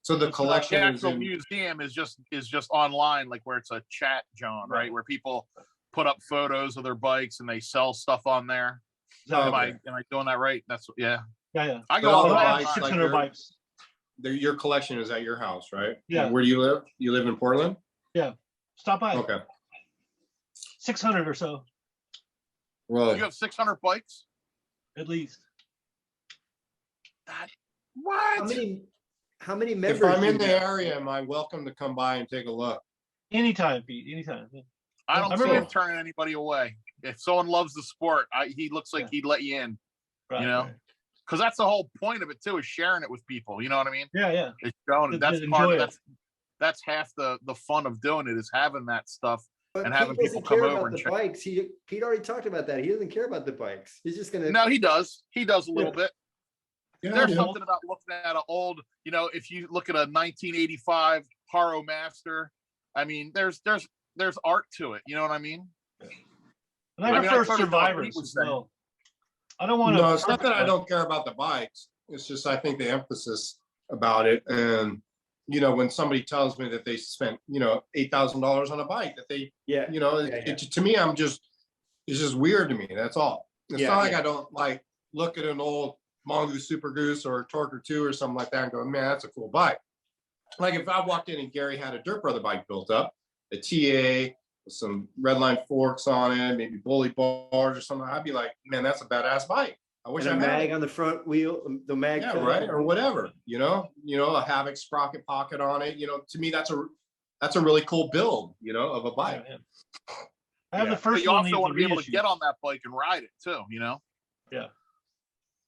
so the
The
collection is
actual
in,
museum is just online, like where it's a chat, John, right? Where people put up photos of their bikes and they sell stuff on there.
Oh,
Am I doing that right? That's
Yeah.
I
But
go
all
all
the
the
I have
bikes, like
600 bikes.
your collection is at your house, right?
Yeah.
Where do you live? You live in Portland?
Stop by.
Okay.
600 or so,
Well,
You have 600 bikes?
at least.
What?
How many members?
if I'm
do
in
you
the
have?
area, am I welcome to come by and take a look?
Anytime, Pete. Anytime.
I don't
I
see
remember-
him turning anybody away. If someone loves the sport, he looks like he'd let you in,
Right,
you know?
right.
Because that's the whole point of it too, is sharing it with people. You know what I mean?
Yeah.
It's showing.
To
That's
enjoy
part.
it.
That's half the fun of doing it, is having that stuff.
But
and
Pete
having people
doesn't
come
care
over
about
and
the
check.
bikes. Pete already talked about that. He doesn't care about the bikes. He's just gonna.
No, he does. He does a little bit.
Yeah,
There's
yeah.
something about looking at an old, you know, if you look at a 1985 Haro Master, I mean, there's art to it. You know what I mean?
And I
I mean, I
prefer
totally know what
survivors
Pete was
as
saying.
well. I don't want to.
No, it's not that I don't care about the bikes. It's just I think the emphasis about it, and you know, when somebody tells me that they spent, you know, $8,000 on a bike, that they,
Yeah.
you know,
Yeah.
to me, it's just weird to me. That's all. It's
Yeah,
not like
yeah.
I don't like look at an old Mongoose Super Goose or a Torque 2 or something like that and go, man, that's a cool bike. Like if I walked in and Gary had a Dirt Brother bike built up, a TA with some Redline forks on it, maybe bully bars or something, I'd be like, man, that's a badass bike. I wish
And a
I had
mag
it.
on the front wheel, the mag.
Yeah, right, or whatever, you know, a Havoc sprocket pocket on it. You know, to me, that's a really cool build, you know, of a bike.
Yeah. I have the
But
first
you
one.
also want to be able to
reissue.
get on that bike and ride it too. You know?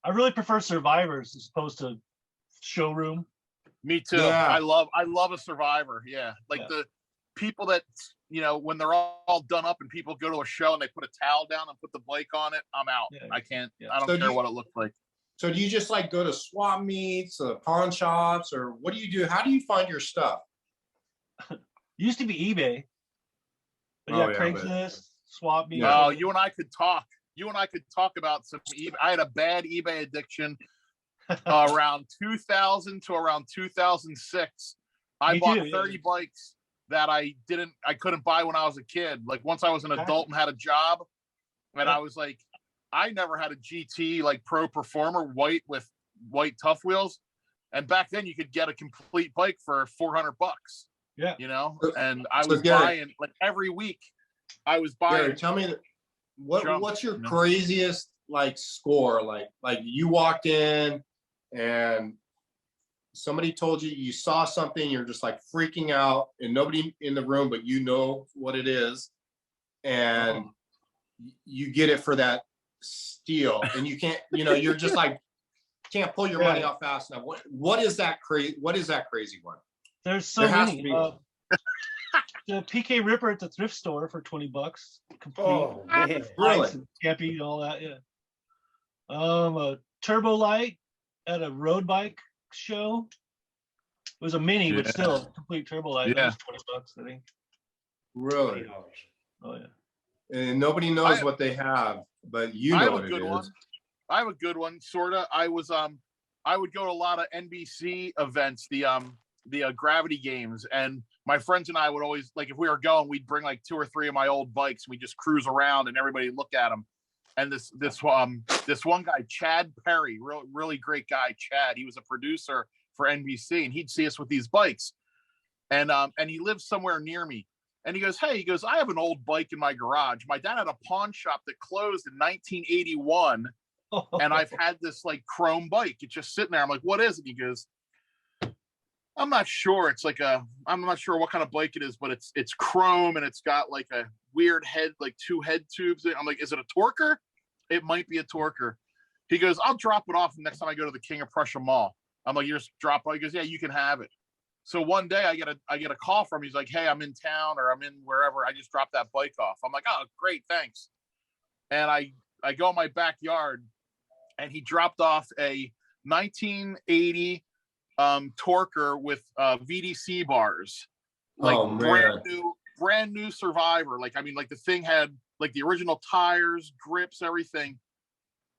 I really prefer survivors as opposed to showroom.
Me too.
Yeah.
I love a Survivor. Yeah, like
Yeah.
the people that, you know, when they're all done up and people go to a show and they put a towel down and put the bike on it, I'm out.
Yeah.
I can't.
Yeah.
I don't
So do
care
you-
what it looks like.
So do you just like go to swap meets, pawn shops, or what do you do? How do you find your stuff?
Used to be eBay. But
Oh,
yeah,
yeah,
Craigslist, swap me.
Yeah.
Oh, you and I could talk. You and I could talk about some eBay. I had a bad eBay addiction around 2000 to around 2006. I
Me
bought
too, yeah.
30 bikes that I couldn't buy when I was a kid. Like once I was an
Okay.
adult and had a job, and
Yeah.
I was like, I never had a GT like Pro Performer white with white tough wheels. And back then you could get a complete bike for $400,
Yeah.
you know?
So-
And I
so
was
Gary-
buying like every week I was buying.
Gary, tell me
Jump,
what's your
you know?
craziest like score? Like you walked in and somebody told you saw something, you're just like freaking out, and nobody in the room, but you know what it is, and you get it for that steal, and you can't, you know, you're just like can't pull your money
Yeah.
out fast enough. What is that crazy? What is that crazy one?
There's so
There has
many.
to be.
the PK Ripper at the thrift store for $20. Complete.
Oh, man.
Really?
And campy and all that. Yeah. A Turbo Light at a road bike show. It was a mini, but still a complete Turbo Light. That was $20, I think.
Really?
Oh yeah.
And nobody knows what they have, but you know what it is.
I have a good one, sorta. I would go to a lot of NBC events, the gravity games, and my friends and I would always, like, if we were going, we'd bring like 2 or 3 of my old bikes. We just cruise around and everybody look at them. And this one guy, Chad Perry, really great guy, Chad. He was a producer for NBC, and he'd see us with these bikes, and he lives somewhere near me. And he goes, "Hey," "I have an old bike in my garage. My dad had a pawn shop that closed in 1981, and I've had this like chrome bike. It's just sitting there." I'm like, "What is it?" He goes, "I'm not sure. I'm not sure what kind of bike it is, but it's chrome and it's got like a weird head, like 2 head tubes." I'm like, "Is it a Torker?" "It might be a Torker." He goes, "I'll drop it off the next time I go to the King of Prussia Mall." I'm like, "You just drop it?" He goes, "Yeah, you can have it." So one day I get a call from him. He's like, "Hey, I'm in town or I'm in wherever. I just dropped that bike off." I'm like, "Oh, great, thanks." And I go in my backyard, and he dropped off a 1980 Torker with VDC bars, like brand new Survivor. Like, I mean, like the thing had like the original tires, grips, everything.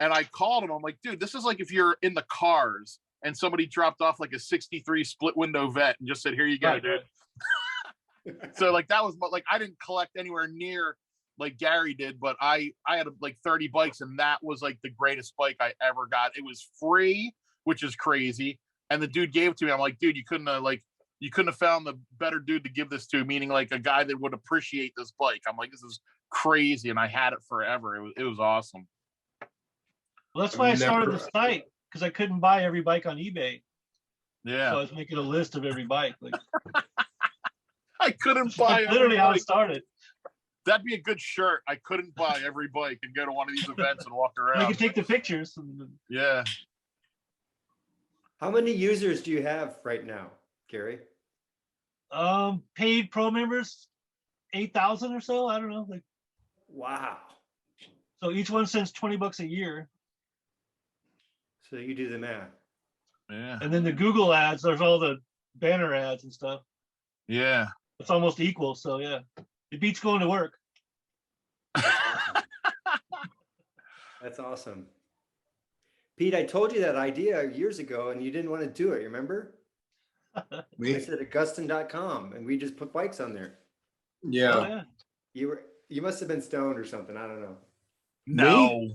And I called him. I'm like, "Dude, this is like if you're in the cars and somebody dropped off like a 63 split window Vet and just said, 'Here you go, dude.'" So like that was like, I didn't collect anywhere near like Gary did, but I had like 30 bikes, and that was like the greatest bike I ever got. It was free, which is crazy. And the dude gave it to me. I'm like, "Dude, you couldn't have found the better dude to give this to," meaning like a guy that would appreciate this bike. I'm like, "This is crazy," and I had it forever. It was awesome.
Well, that's why I started the site, because I couldn't buy every bike on eBay.
Yeah.
So I was making a list of every bike. Like,
I couldn't buy
literally how it started.
That'd be a good shirt. I couldn't buy every bike and go to one of these events and walk around.
You can take the pictures.
Yeah.
How many users do you have right now, Gary?
Paid pro members, 8,000 or so. I don't know. Like,
wow.
So each one sends $20 a year.
So you do the math.
Yeah.
And then the Google ads, there's all the banner ads and stuff.
Yeah.
It's almost equal. So yeah, it beats going to work.
That's awesome. Pete, I told you that idea years ago and you didn't want to do it. You remember? I said Augustin.com and we just put bikes on there.
Yeah.
Oh, yeah.
You must have been stoned or something. I don't know.
No,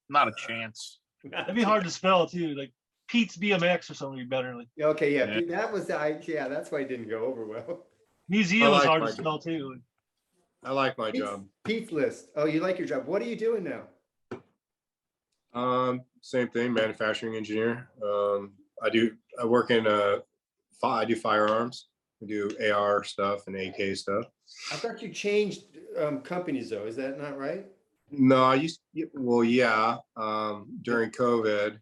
not a chance.
That'd be hard to spell too. Like Pete's BMX or something would be better. Like,
okay, yeah. Pete, that was that's why it didn't go over well.
Museum is hard to spell too.
I like my job.
Pete's list. Oh, you like your job. What are you doing now?
Same thing, manufacturing engineer. I work in I do firearms. I do AR stuff and AK stuff.
I thought you changed companies though. Is that not right?
No, during COVID,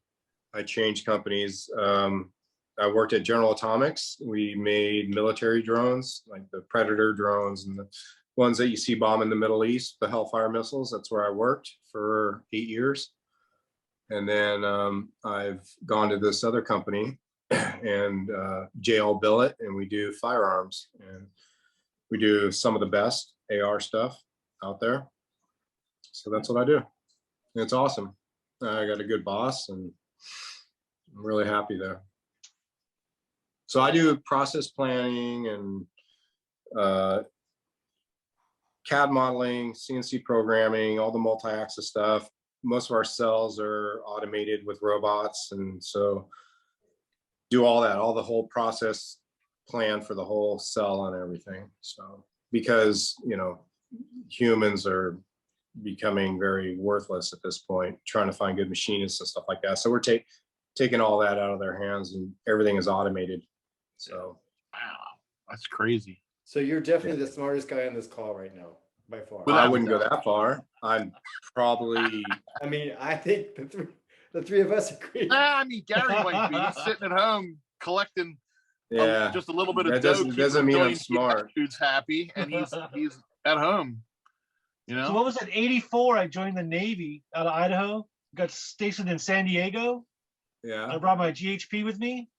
I changed companies. I worked at General Atomics. We made military drones, like the Predator drones and the ones that you see bomb in the Middle East, the Hellfire missiles. That's where I worked for 8 years. And then I've gone to this other company and JL Billet, and we do firearms. And we do some of the best AR stuff out there. So that's what I do. And it's awesome. I got a good boss and I'm really happy there. So I do process planning and CAD modeling, CNC programming, all the multi-axis stuff. Most of our cells are automated with robots. And so do all that, all the whole process plan for the whole cell and everything. So, because, humans are becoming very worthless at this point, trying to find good machinists and stuff like that. So we're taking all that out of their hands and everything is automated. So
wow, that's crazy.
So you're definitely the smartest guy on this call right now, by far.
Well, I wouldn't go that far. I'm probably.
I mean, I think the three of us agree.
I mean, Gary might be. He's sitting at home collecting
Yeah.
just a little bit of
That
dough
doesn't mean I'm smart.
Dude's happy, and he's at home. You know.
So what was it? 84. I joined the Navy out of Idaho. Got stationed in San Diego.
Yeah.
I brought my GHP with me.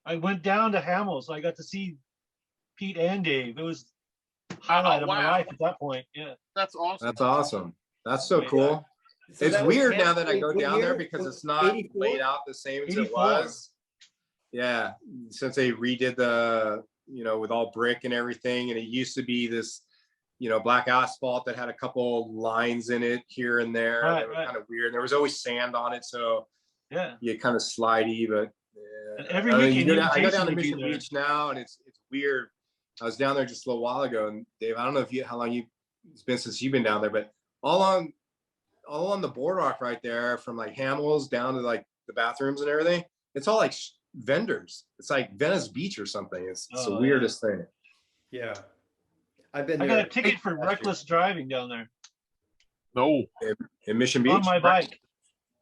I went down to Hamel, so I got to see Pete and Dave. It was highlight of my life at that point. Yeah.
That's awesome.
That's awesome. That's so
Yeah.
cool.
So
It's
that was
weird now that I go
what
down there
year?
because
Was
it's not
84?
laid out the same as
84.
it was. Yeah, since they redid the, with all brick and everything, and it used to be this, black asphalt that had a couple lines in it here and there.
Right,
They were
right.
kind of weird. There was always sand on it, so
Yeah.
you kind of slidey. But
And every
I mean,
weekend,
I go
Jason
down to
would be
Mission
there.
Beach now, and it's weird. I was down there just a little while ago, and Dave, I don't know how long it's been since you've been down there, but all on the boardwalk right there, from like Hamel's down to like the bathrooms and everything, it's all like vendors. It's like Venice Beach or something. It's the weirdest thing.
Yeah. I've been
I
there.
got a ticket for reckless driving down there
No.
In Mission Beach?
on my bike.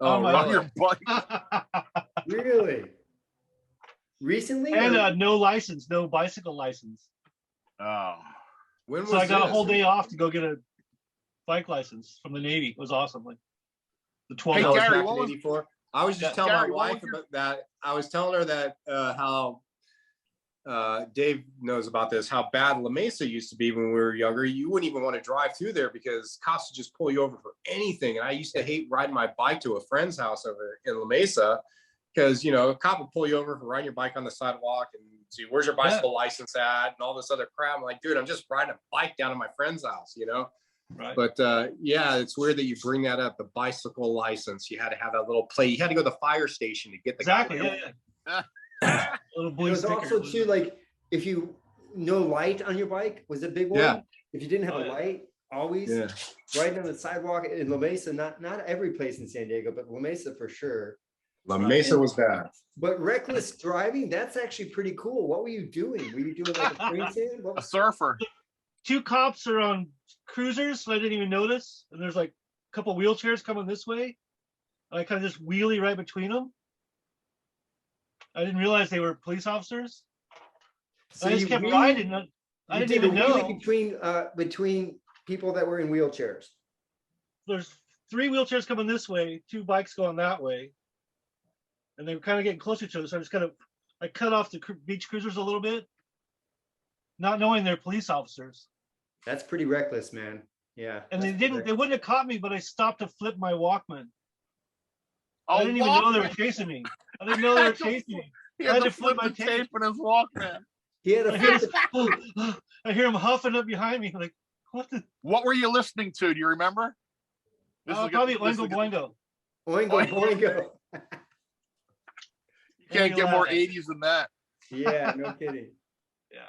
Oh,
on my
really?
Your bike.
Really? Recently?
And
or-
no license, no bicycle license.
Oh.
When
So I got a
this?
whole day off to go get a bike license from the Navy. It was awesome. Like the 12
Hey,
That was
hours.
Gary,
back
what
in
was-
84. I was just
Yeah,
telling
Gary,
my
what
wife
was your-
about that. I was telling her that how Dave knows about this, how bad La Mesa used to be when we were younger. You wouldn't even want to drive through there because cops would just pull you over for anything. And I used to hate riding my bike to a friend's house over in La Mesa because, a cop would pull you over for riding your bike on the sidewalk and see, where's your bicycle license at and all this other crap. I'm like, dude, I'm just riding a bike down to my friend's house,
Right.
But yeah, it's weird that you bring that up. The bicycle license, you had to have that little plate. You had to go to the fire station to get the
Exactly.
goddamn-
Yeah. Little
It
blue
was
sticker.
also too, like, if you no light on your bike was a big one.
Yeah.
If you didn't have
Oh,
a
yeah.
light, always
Yeah.
riding on the sidewalk in La Mesa, not every place in San Diego, but La Mesa for sure.
La Mesa was bad.
But reckless driving, that's actually pretty cool. What were you doing? Were you doing like a train stand? What
A
was
surfer.
Two cops are on cruisers, so I didn't even notice. And there's like a couple wheelchairs coming this way. And I kind of just wheelie right between them. I didn't realize they were police officers.
so
I just
you
kept
really-
riding. I
you
didn't
did
even
a wheelie
know.
between people that were in wheelchairs.
There's three wheelchairs coming this way, two bikes going that way. And they were kind of getting closer to each other. So I cut off the beach cruisers a little bit, not knowing they're police officers.
That's pretty reckless, man. Yeah.
And they
that's pretty
wouldn't have caught me, but I stopped to flip my Walkman.
Oh,
I didn't even know they were chasing me. I didn't know they were chasing me.
He
I
had
had
to
to flip
flip
my
the
tape.
tape in his Walkman.
He had
I
a
hear, I hear him huffing up behind me. Like, what the?
What were you listening to? Do you remember?
Probably Oingo Boingo.
Oingo Boingo.
You can't get more
Laugh.
80s than that.
Yeah, no kidding.
Yeah,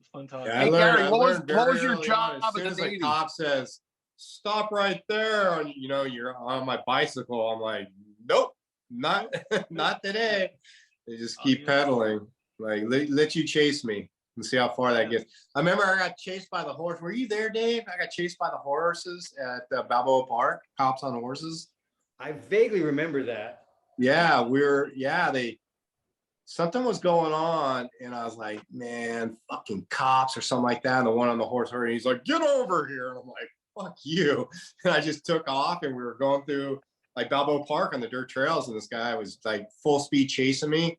it's fun time.
Yeah,
Hey, Gary,
I
what was-
learned
what was
very
your
early
job
on,
at
as soon
the
as the
Navy?
cop says, stop right there, and you're on my bicycle, I'm like, nope, not not today. They just keep pedaling, like let you chase me and see how far that gets. I remember I got chased by the horse. Were you there, Dave? I got chased by the horses at Balboa Park, cops on horses.
I vaguely remember that.
Yeah, something was going on, and I was like, man, fucking cops or something like that. And the one on the horse, and he's like, get over here. And I'm like, fuck you. And I just took off, and we were going through like Balboa Park on the dirt trails, and this guy was like full speed chasing me.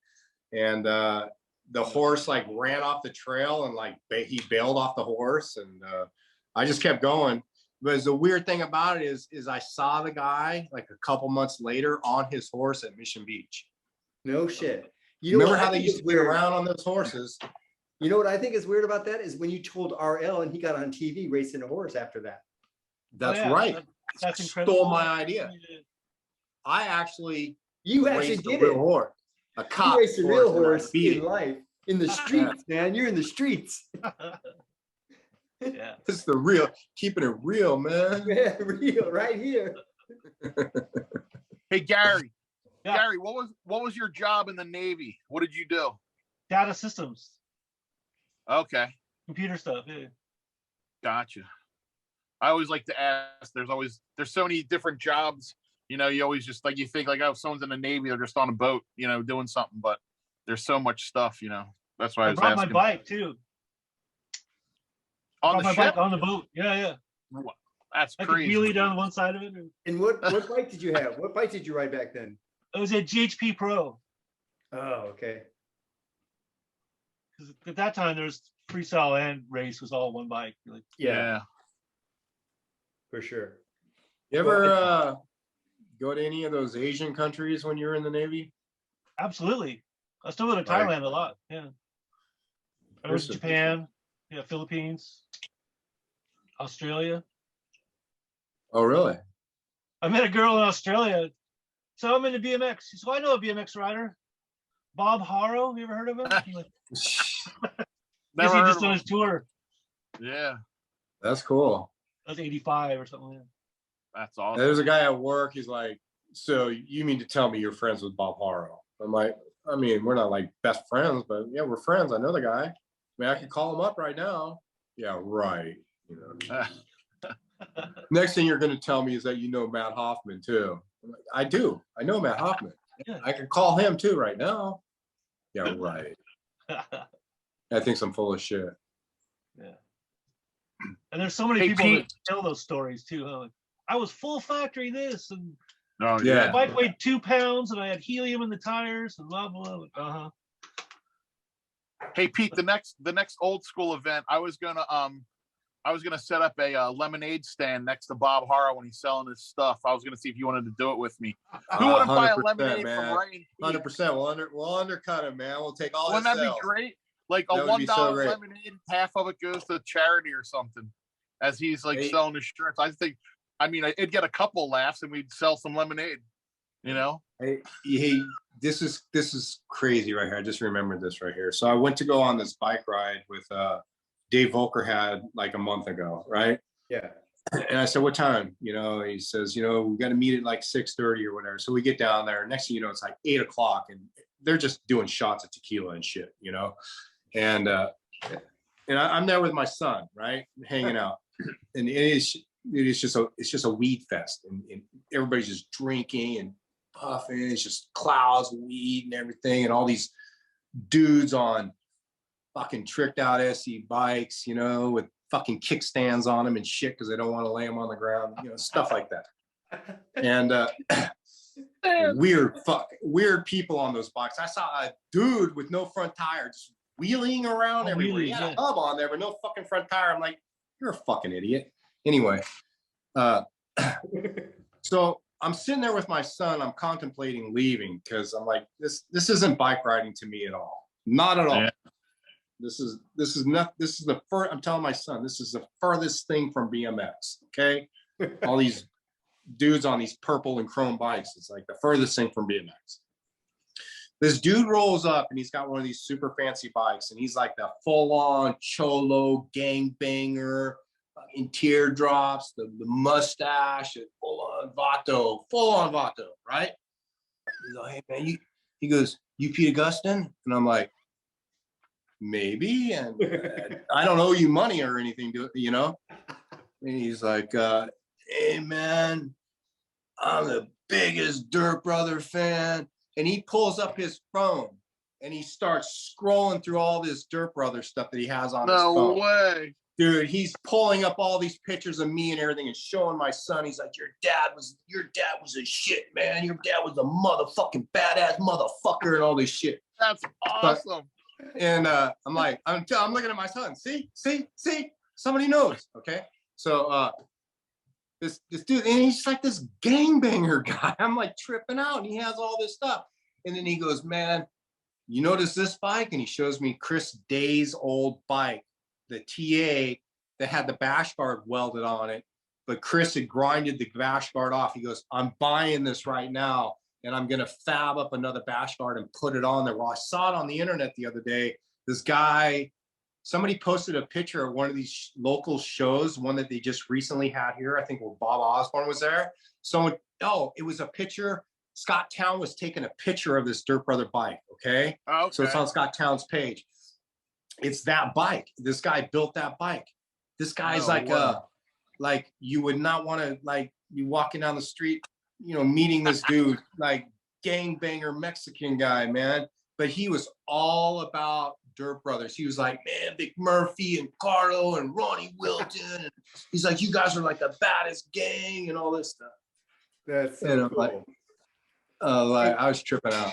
And the horse like ran off the trail, and like he bailed off the horse, and I just kept going. But the weird thing about it is I saw the guy like a couple months later on his horse at Mission Beach.
No shit. You know
Remember
what I
how they
think
used
is
to get
weird?
around on those horses?
You know what I think is weird about that is when you told RL and he got on TV racing a horse after that.
That's
Yeah,
right.
That's incredible.
Stole my idea. I actually
You actually
raced a
did
real
it.
horse. A
You
cop
raced a real
and I
horse
beat
in
it.
life, in the streets, man. You're in the streets.
Yeah.
This is the real, keeping it real, man.
Yeah, real, right here.
Hey, Gary.
Yeah.
Gary, what was your job in the Navy? What did you do?
Data systems,
Okay,
computer stuff. Yeah.
gotcha. I always like to ask. There's so many different jobs. You always just like you think like, oh, if someone's in the Navy, they're just on a boat, doing something. But there's so much stuff. That's why I
I
was
brought
asking.
my bike too.
On
Brought
the
my
ship?
bike on the boat. Yeah.
That's
I could
crazy.
wheelie down one side of it.
And what bike did you have? What bike did you ride back then?
It was a GHP Pro.
Oh, okay.
Because at that time, there's freestyle and race was all one bike. Like,
Yeah.
For sure.
You ever go to any of those Asian countries when you were in the Navy?
absolutely. I still go to
Right.
Thailand a lot. Yeah. I went to Japan. Yeah, Philippines, Australia.
Oh, really?
I met a girl in Australia. So I'm into BMX. So I know a BMX rider, Bob Harrow. You ever heard of him? I'm like,
Never
he
heard
just
of
done
him.
his tour.
Yeah,
That's cool.
That was 85 or something like that.
that's awesome.
There's a guy at work. He's like, "So you mean to tell me you're friends with Bob Harrow?" I'm like, "I mean, we're not like best friends, but yeah, we're friends. I know the guy. I mean, I can call him up right now." Yeah, right. You know. Next thing you're going to tell me is that you know Matt Hoffman too. I'm like, I do. I know Matt Hoffman.
Yeah.
I can call him too right now. Yeah, right. I think I'm full of shit.
Yeah. And there's so many
Hey,
people
Pete.
that tell those stories too. Huh? Like, I was full factory this, and
Oh,
Yeah.
the bike weighed 2 pounds, and I had helium in the tires, and blah blah. Uh-huh.
Hey Pete, the next old school event, I was gonna set up a lemonade stand next to Bob Harrow when he's selling his stuff. I was gonna see if you wanted to do it with me. Who wouldn't buy a
100%,
lemonade
man.
from Ryan?
100%. We'll undercut him, man. We'll take all
Wouldn't
the
that
sales.
be great? Like a
That would be so
$1
great.
lemonade, half of it goes to charity or something. As he's like
Hey.
selling his shirts, I think. I mean, it'd get a couple laughs, and we'd sell some lemonade. You know?
Hey, this is crazy right here. I just remembered this right here. So I went to go on this bike ride with Dave Volker had like a month ago, right?
Yeah.
And I said, "What time?" You know, he says, "You know, we got to meet at like 6:30 or whatever." So we get down there. Next thing you know, it's like 8 o'clock, and they're just doing shots of tequila and shit, you know. And I'm there with my son, right, hanging out, and it's just a weed fest, and everybody's just drinking and puffing. It's just clouds of weed and everything, and all these dudes on fucking tricked out SE bikes, you know, with fucking kickstands on them and shit because they don't want to lay them on the ground, you know, stuff like that. And weird people on those bikes. I saw a dude with no front tire just wheeling around everywhere. He had a hub on there, but no fucking front tire. I'm like, you're a fucking idiot. Anyway, so I'm sitting there with my son. I'm contemplating leaving because I'm like, this isn't bike riding to me at all. Not at all.
Yeah.
This is the first. I'm telling my son, this is the furthest thing from BMX. Okay, all these dudes on these purple and chrome bikes. It's like the furthest thing from BMX. This dude rolls up and he's got one of these super fancy bikes, and he's like the full-on cholo gangbanger, fucking teardrops, the mustache, and full-on vato, right? He's like, "Hey man, he goes, you Pete Augustine?" And I'm like, "Maybe, and I don't owe you money or anything, you know." And he's like, "Hey man, I'm the biggest Dirt Brother fan." And he pulls up his phone and he starts scrolling through all this Dirt Brother stuff that he has on his phone.
No way.
Dude, he's pulling up all these pictures of me and everything and showing my son. He's like, your dad was a shit, man. Your dad was a motherfucking badass motherfucker and all this shit.
That's awesome.
And I'm like, I'm looking at my son. See, somebody knows. Okay. So this dude, and he's like this gangbanger guy. I'm like tripping out, and he has all this stuff. And then he goes, "Man, you notice this bike?" And he shows me Chris Day's old bike, the TA that had the bash guard welded on it, but Chris had grinded the bash guard off. He goes, "I'm buying this right now, and I'm gonna fab up another bash guard and put it on there." Well, I saw it on the internet the other day. This guy, somebody posted a picture of one of these local shows, one that they just recently had here, I think where Bob Osborne was there. It was a picture. Scott Town was taking a picture of this Dirt Brother bike, okay?
Oh, okay.
So it's on Scott Town's page. It's that bike. This guy built that bike. This guy's like you would not want to like be walking down the street, you know, meeting this dude, like gangbanger Mexican guy, man. But he was all about Dirt Brothers. He was like, man, Big Murphy and Carlo and Ronnie Wilton. And he's like, you guys are like the baddest gang and all this stuff.
That's
And
so
I'm
cool.
like, I was tripping out.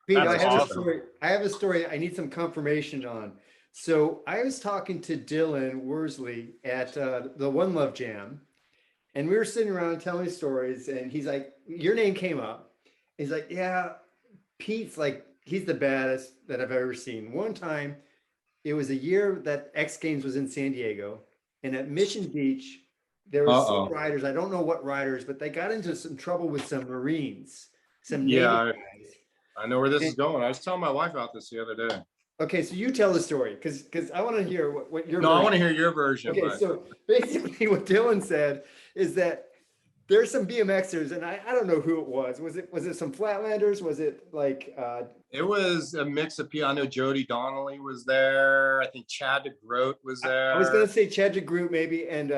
Pete, I
That's
have a
awesome.
story. I have a story I need some confirmation on. So I was talking to Dylan Worsley at the One Love Jam, and we were sitting around telling stories, and he's like, your name came up. He's like, yeah, Pete's like, he's the baddest that I've ever seen. One time, it was a year that X Games was in San Diego, and at Mission Beach, there were some riders, I don't know what riders, but they got into some trouble with some Marines, some Navy guys.
I know where this is going. I was telling my wife about this the other day.
Okay, so you tell the story, because I want to hear what your
No,
version.
I want to hear your version.
Okay,
but-
so basically what Dylan said is that there's some BMXers, and I don't know who it was. Was it some Flatlanders? Was it like
It was a mix of people. I know Jody Donnelly was there. I think Chad DeGroat was there.
I was gonna say Chad DeGroot maybe, and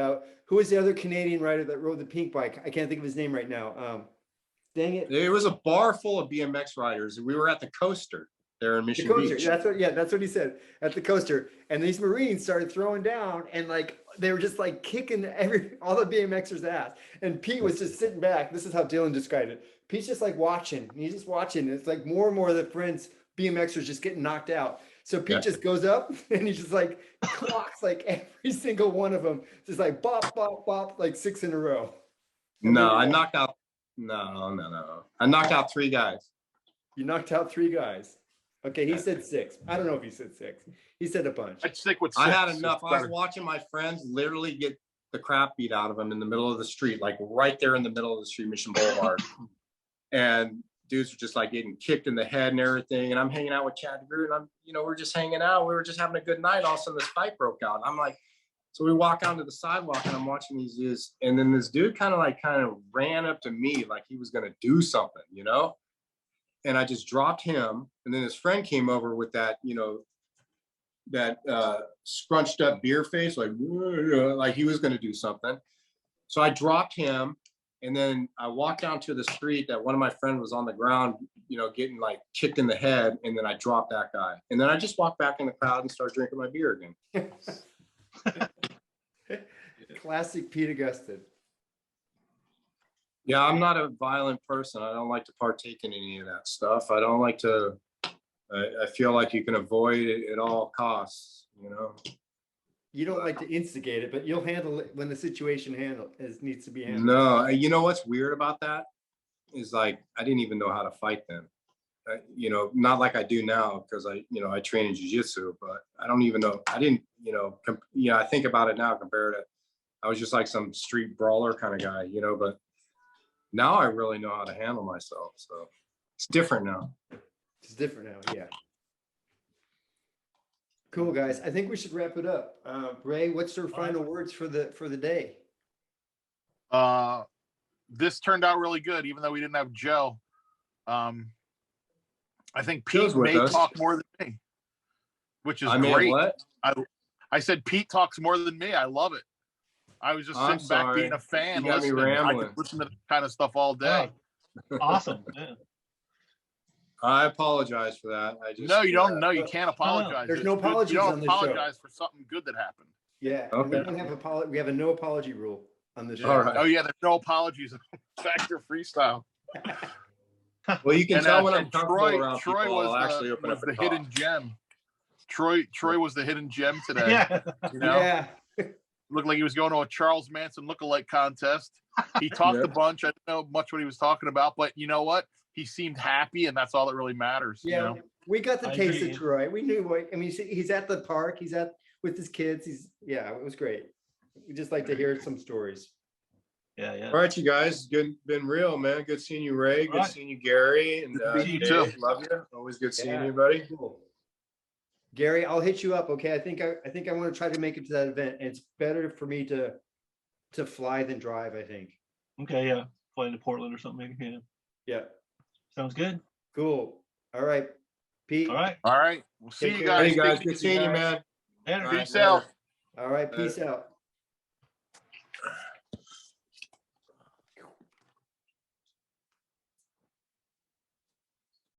who was the other Canadian rider that rode the pink bike? I can't think of his name right now. Dang it.
It was a bar full of BMX riders. We were at the Coaster there in
The
Mission
coaster.
Beach.
That's what he said at the coaster. And these Marines started throwing down, and like they were just like kicking all the BMXers' ass. And Pete was just sitting back. This is how Dylan described it. Pete's just like watching. He's just watching. It's like more and more of the friends BMXers just getting knocked out. So Pete just goes up and he just like clocks like every single one of them, just like bop, bop, bop, like 6 in a row.
No, I knocked out. No. I knocked out 3 guys.
You knocked out 3 guys. Okay, he said 6. I don't know if he said 6. He said a bunch.
I'd stick with 6.
I had enough.
It's
I was
better.
watching my friends literally get the crap beat out of them in the middle of the street, like right there in the middle of the street, Mission Boulevard. And dudes were just like getting kicked in the head and everything. And I'm hanging out with Chad DeGroot, and we're just hanging out. We were just having a good night. All of a sudden this fight broke out. I'm like, so we walk onto the sidewalk and I'm watching these dudes. And then this dude kind of ran up to me like he was going to do something, And I just dropped him. And then his friend came over with that, that scrunched up beer face, like he was going to do something. So I dropped him. And then I walked down to the street that one of my friends was on the ground, getting like kicked in the head. And then I dropped that guy. And then I just walked back in the crowd and started drinking my beer again.
Classic Pete Augustin.
Yeah, I'm not a violent person. I don't like to partake in any of that stuff. I don't like to, I feel like you can avoid it at all costs,
You don't like to instigate it, but you'll handle it when the situation needs to be handled.
No, you know what's weird about that is like, I didn't even know how to fight then. Not like I do now because I train in jiu-jitsu, but I don't even know. I didn't, I think about it now compared to, I was just like some street brawler kind of guy, but now I really know how to handle myself. So it's different now.
It's different now. Yeah. Cool, guys. I think we should wrap it up. Ray, what's your final words for the day?
This turned out really good, even though we didn't have Joe. I think
Joe's
Pete
with
may
us.
talk more than me, which is
I mean,
great.
what?
I said Pete talks more than me. I love it. I was just
I'm
sitting back
sorry.
being a fan.
You got me
Listening. I
rambling.
could listen to that kind of stuff all day.
Awesome. Yeah.
I apologize for that.
No, you don't. No, you can't apologize.
There's
It's
no
good.
apologies
You don't
on this show.
apologize for something good that happened.
Yeah.
Okay.
We don't have we have a no apology rule on the show.
All right.
Oh yeah, there's no apologies. Factor freestyle.
Well, you can tell when I'm
and
comfortable around
Troy
people,
was
I'll actually open up
the
and
hidden
talk.
gem. Troy was the hidden gem today.
Yeah.
You know?
Yeah.
Looked like he was going to a Charles Manson lookalike contest. He talked a bunch. I didn't know much what he was talking about, but you know what? He seemed happy, and that's all that really matters.
Yeah.
You know?
We got the
I
taste
agree.
of Troy. We knew what, I mean, he's at the park. He's with his kids. It was great. We just like to hear some stories.
Yeah.
All right, you guys, been real, man. Good seeing you, Ray. Good
All right.
seeing you, Gary. And
Good to see you,
Dave,
too.
love you. Always good seeing
Yeah.
you, buddy.
Cool. Gary, I'll hit you up. Okay. I think I want to try to make it to that event. It's better for me to fly than drive, I think.
Okay. Yeah. Flying to Portland or something. Maybe. Yeah.
Yeah.
Sounds good.
Cool. All right. Pete.
All right.
All right. We'll see
Take
you
care.
guys.
Hey, guys,
Take it
good
easy,
seeing you,
guys.
man.
And
All right,
Peace out.
All right. Peace out.